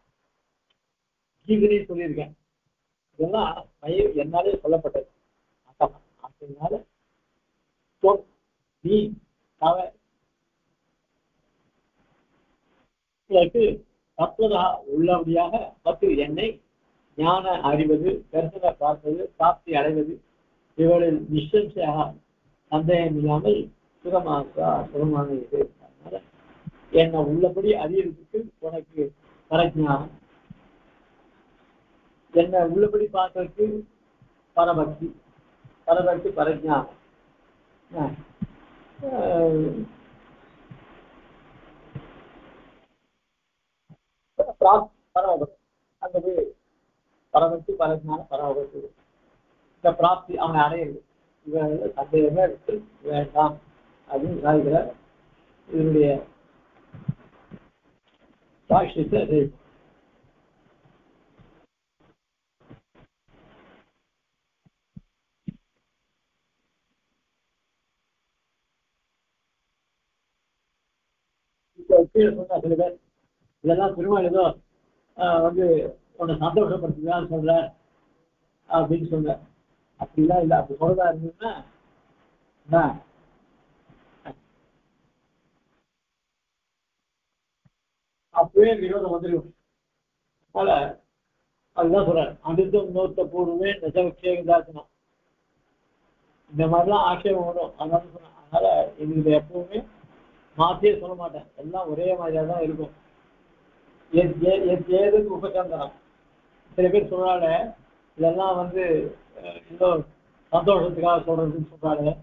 கீதையும் சொல்லியிருக்கேன். இதெல்லாம் என்னாலே சொல்லப்பட்டது. அதனால நீ தத்துவதா உள்ளபடியாக பத்து என்னை ஞான அறிவது, தரிசன பார்ப்பது, பிராப்தி அடைவது இவளில் நிச்சயமாக சந்தேகம் இல்லாமல் சுகமான இது. அதனால என்னை உள்ளபடி அறியறதுக்கு உனக்கு பரஜானம், என்னை உள்ளபடி பார்க்கறதுக்கு பரபக்தி பரஜானம். பரமபக்தி அந்த பரபக்தி பரஜான பரமபக்தி இந்த பிராப்தி அவனை அடையிறது இவன் சந்தேகமே எடுத்து வேண்டாம் அப்படின்னு சாதிக்கிறார். இதனுடைய சாட்சியத்தை கீழே சொன்னா சில பேர் இதெல்லாம் பெருமாள் ஏதோ வந்து உன்னை சந்தோஷப்படுத்துதான் சொல்ற அப்படின்னு சொன்ன. அப்படிலாம் இல்லை. அப்படி சொல்றதா இருந்ததுன்னா அப்பவே விரோதம் வந்துடும். அதனால அதுதான் சொல்றேன், அமிர்தம் நோத்த பூர்வமே நெசவக்ஷேகதாசனம், இந்த மாதிரிலாம் ஆட்சேபம் வரும். அதனால சொன்னேன். அதனால எங்களுக்கு எப்பவுமே மாற்றியே சொல்ல மாட்டேன், எல்லாம் ஒரே மாதிரியா தான் இருக்கும். ஏதுக்கு உபசந்தனம். சில பேர் சொல்றாங்க இதெல்லாம் வந்து ஏதோ சந்தோஷத்துக்காக சொல்றதுன்னு சொல்றாங்க.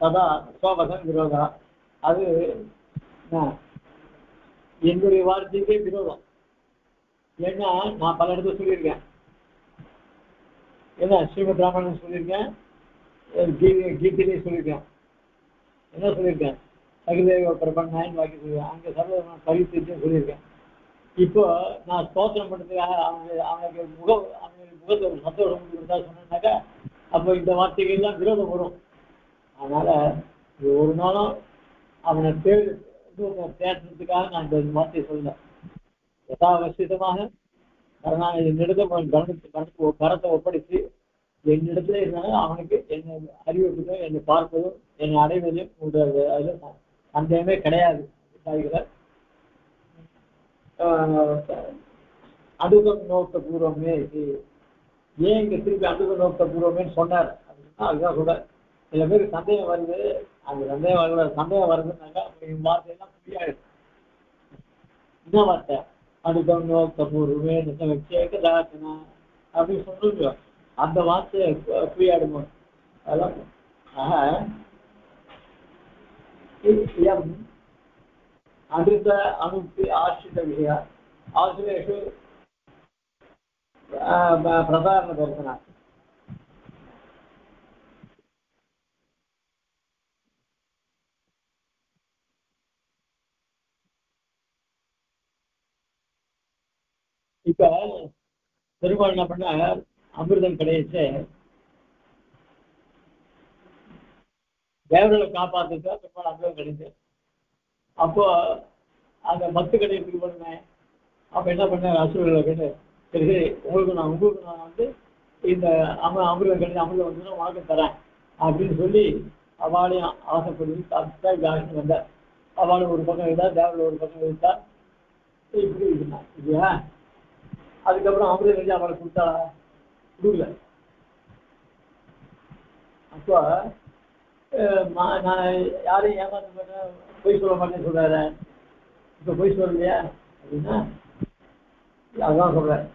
அதான் சோபசன் விரோதா. அது என்னுடைய வார்த்தைக்கே விரோதம். ஏன்னா நான் பல இடத்துல சொல்லியிருக்கேன். ஏன்னா ஸ்ரீமத் ராமாயணன் சொல்லியிருக்கேன், கீதையிலே சொல்லியிருக்கேன். என்ன சொல்லியிருக்கேன்? சகிதேவ பிரபன்னாயின்னு வாக்கி சொல்லியிருக்கேன். அங்கே சர்வதமான பவித்தியத்தையும் சொல்லியிருக்கேன். இப்போ நான் ஸ்தோத்திரம் பண்ணுறதுக்காக அவனுக்கு முகத்தை ஒரு சந்தோஷம் கொடுத்தா சொன்னாக்கா அப்போ இந்த வார்த்தைகள்லாம் விரோதம் வரும். அதனால இது ஒரு நாளும் அவனை தேடுறதுக்காக நான் இந்த வார்த்தையை சொல்லலை. யதாவசியமாக என்னிடத்தில் கவனத்துக்கு கரத்தை ஒப்படைத்து என்னிடத்துல இருந்தாலும் அவனுக்கு என்னை அறிவிப்பதும் என்னை பார்ப்பதும் என்னை அடைவதும் அதில் சந்தேகமே கிடையாது. அனுகம் நோக்க பூர்வமே ஏன் இங்க திருப்பி அனுகம் நோக்க பூர்வமேன்னு சொன்னார் அப்படின்னா அதுதான் சொல்றார். சில பேருக்கு சந்தேகம் வருது. அந்த சந்தேகம் வருதுன்னாக்கா வார்த்தையெல்லாம் புரியாது. என்ன வார்த்தை? அனுகம் நோக்க பூர்வமே வச்சேக்கதாசனா அப்படின்னு சொல்லுங்க. அந்த வார்த்தையை புரியாடுமோ அதெல்லாம். அமிர்த அனுப்பி ஆசிரித விஷயா ஆசிரியேஷு பிரதாரண தரிசனா. இப்ப பெருமாள் என்ன பண்ண அமிர்தம் கிடையாது தேவர்களை காப்பாத்துக்கா பெருமாள் அமிர்தம் கிடையாது. அப்போ அந்த மத்து கிடைக்கிறதுக்கு பண்ணேன். அப்ப என்ன பண்ண அசுரர்களை கேட்டு சரி உங்களுக்கு நான் வந்து இந்த அமிர்தம் கிடையாது அமிர்தம் வந்து உனக்கு தரேன் அப்படின்னு சொல்லி அவளையும் ஆசைப்படுத்தி ஜாஸ்தி வந்தார். அவளும் ஒரு பக்கம் இருந்தா தேவர்கள் ஒரு பக்கம் இருந்தா இப்படி இருந்தான் இல்லையா. அதுக்கப்புறம் அமிர்தம் கிடையாது அவளை கொடுத்தாளா? கொடுக்கல. அப்போ நான் யாரையும் ஏமாற்ற மாட்டேன் பொய் சொல்ல மாட்டேன்னு சொல்றாரு. இப்ப பொய் சொல்லலையா அப்படின்னா அதான் சொல்றேன்.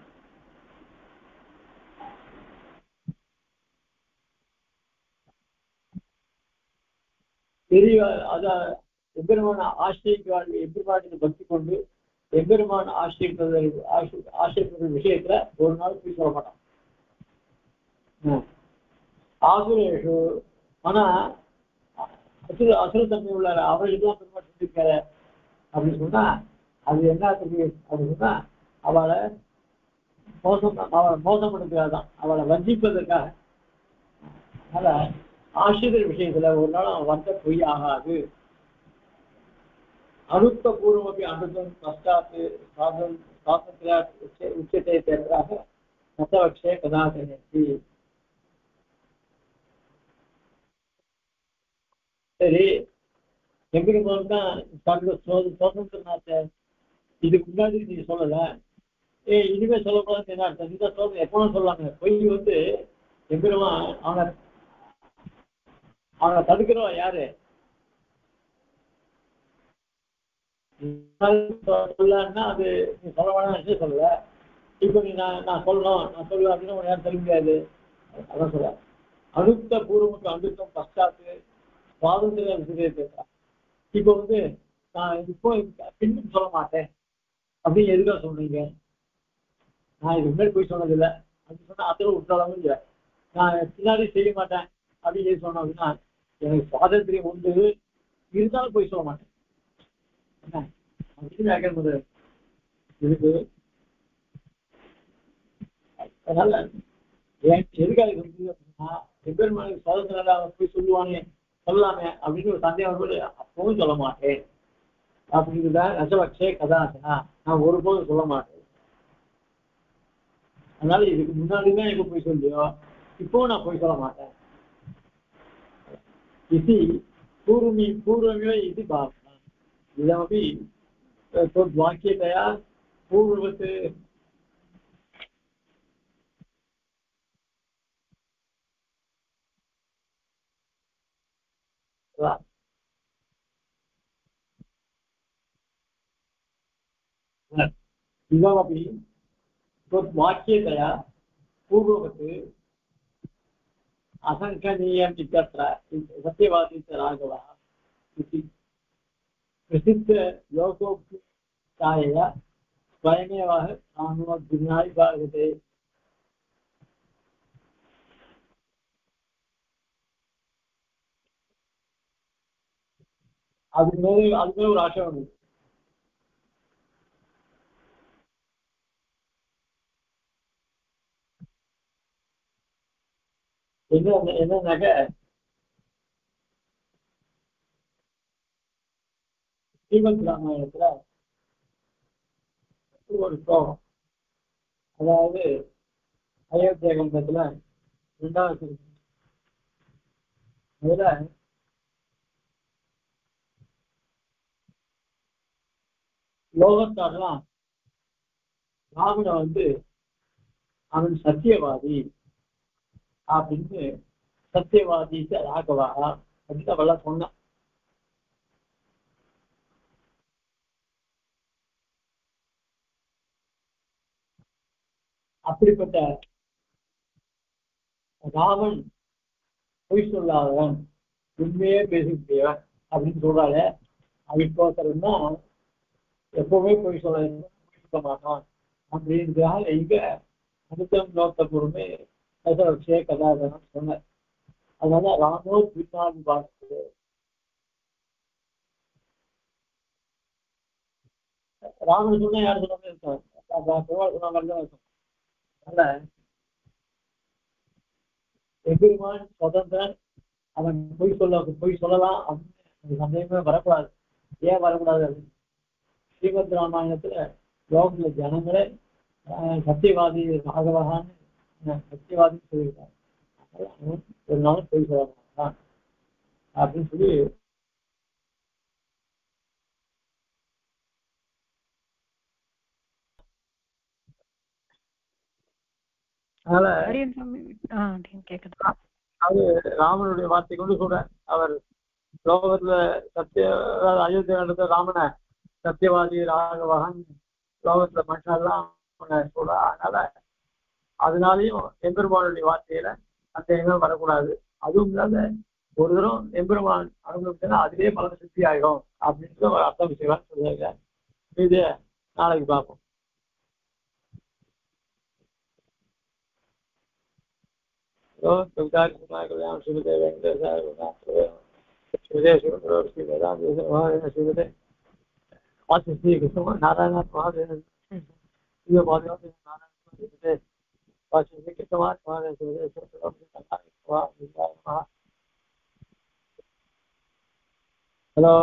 பெரிய அதான் எம்பெருமான ஆசிரியர் எம்பெருமானத்தை பக்தி கொண்டு எம்பெருமான ஆசிரியர் விஷயத்துல ஒரு நாள் பொய் சொல்ல மாட்டான். ஆசுரேஷு ஆனா அசுரத்தன்மை உள்ள அவர்களுக்கு தான் பெருமாள் சொல்லியிருக்காரு அப்படின்னு சொன்னா அது என்ன அப்படின்னு சொன்னா அவளை மோசம் பண்ணுறதுக்காகதான், அவளை வஞ்சிப்பதற்காக. அதனால ஆசிரியர் விஷயத்துல ஒரு நாள் அவன் வந்த பொய் ஆகாது. அனுத்த பூர்வமப்பி அனுத்தம் பஷ்டாத்து சாத்திர உச்சத்தை தேர்தலாக நத்தவக்ஷே கதாசனி. சரி எம்பெருமான் தான் சுதந்திரநாத்த இதுக்கு முன்னாடி நீ சொல்லல, இனிமே சொல்லக்கூடாதுன்னு என்ன அர்த்தம்? நீ தான் சொல்ல எப்பவும் சொல்லாங்க. பொய் வந்து எம்பெருமான் அவனை தடுக்கிறோம் யாரு? சொல்லன்னா அது நீ சொல்ல வேணாம் சொல்லல. இப்ப நீ நான் சொல்லணும் நான் சொல்லுவேன் அப்படின்னு உன யாரும் சொல்ல முடியாது. அதான் சொல்ல அனுத்த பூர்வமுக்கு அனுத்தம் பஷ்டாத்து சுவாதந்திர விஷயத்தை. இப்ப வந்து நான் இப்போ பின்னும் சொல்ல மாட்டேன் அப்படின்னு எதுக்காக சொல்றீங்க? நான் இதுக்கு முன்னாடி போய் சொன்னதில்லை அப்படின்னு சொன்னா அத்தனை விட்டாலும் இல்லை. நான் பின்னாடி செய்ய மாட்டேன் அப்படின்னு எது சொன்னோம் அப்படின்னா எனக்கு சுவாதந்திரியம் உண்டு இருந்தாலும் போய் சொல்ல மாட்டேன் என்ன அப்படின்னு கேட்கறது இருக்கு. அதனால எதுக்காக இருந்தது அப்படின்னா எம்பெருமானுக்கு சுவாதந்திரம் அவன் போய் சொல்லுவானே சொல்லலாமே அப்படின்னு ஒரு சந்தேகம் வரும்போது அப்பவும் சொல்ல மாட்டேன் அப்படிங்கிறத ரசபக்ஷே கதாசனா நான் ஒருபோதும் சொல்ல மாட்டேன். அதனால இதுக்கு முன்னாடிதான் எனக்கு போய் சொல்லியோ இப்போ நான் போய் சொல்ல மாட்டேன். இது பூர்வமே இது பாவனா இதமபி வாக்கியतया பூர்வவத் इदमपि वाक्यतया पूर्ववत् असङ्कनीयम् इत्यत्र सत्यवादी राघवः इति प्रसिद्धयोगोक्ताय स्वयमेव सानुमद्भिन्नाय भागते. அதுமே ஒரு ஆட்சேபம் இருக்கு. என்னன்னாக்க ஸ்ரீமத் ராமாயணத்துல ஒரு ஸ்லோகம், அதாவது அயோத்தியா கண்டத்துல 2வது அதுல லோகத்தாரெல்லாம் ராவணன் அவன் சத்தியவாதி அப்படின்னு சத்தியவாதி ராகவா அப்படின்னு அவெல்லாம் சொன்னான். அப்படிப்பட்ட ராமன் பொய் சொல்லாதவன் உண்மையே பேசக்கூடியவன் அப்படின்னு சொல்றாரு. அவிஸ்வாசம் தான் எப்பவுமே பொய் சொல்ல மாட்டான் அப்படின்றதாக இங்க அனுத்தம் நோக்க பொறுமை ரசபக்ஷே கதாதனம் சொன்னார். அதனால ராமோ பின்னாடி பார்த்து ராமன் சொன்னா யார் சொன்னாலும் இருக்காங்க, சொன்ன மாதிரி தான் இருக்கும். அதனால எம்பெருமான் சுதந்திரன், அவன் பொய் சொல்லலாம் அப்படின்னு சந்தேகமே வரக்கூடாது. ஏன் வரக்கூடாது அப்படின்னு ஸ்ரீமத் ராமாயணத்துல லோகத்துல ஜனங்களே சத்தியவாதி ராகவகான்னு சத்தியவாதின்னு சொல்லியிருக்காங்க. அவன் ஒரு நாளும் பொய் சொல்ல மாட்டான் அப்படின்னு சொல்லி அதனால அது ராமனுடைய வார்த்தை கொண்டு சொல்ற. அவர் லோகத்துல அயோத்தியா நடந்த ராமனை சத்தியவாதி ராகவகன் லோகத்துல மனுஷெல்லாம் சொல்ற. அதனால அதனாலையும் எம்பெருமானுடைய வார்த்தையில அந்த எண்ணம் வரக்கூடாது. அதுவும் இல்லாத ஒரு தரம் எம்பெருமான் அனுபவிச்சா அதுவே பல சித்தி ஆகிடும் அப்படின்னு ஒரு அர்த்தம் விஷயம் சொல்லுவாங்க. இது நாளைக்கு பார்ப்போம். नारायण महादेव हेलो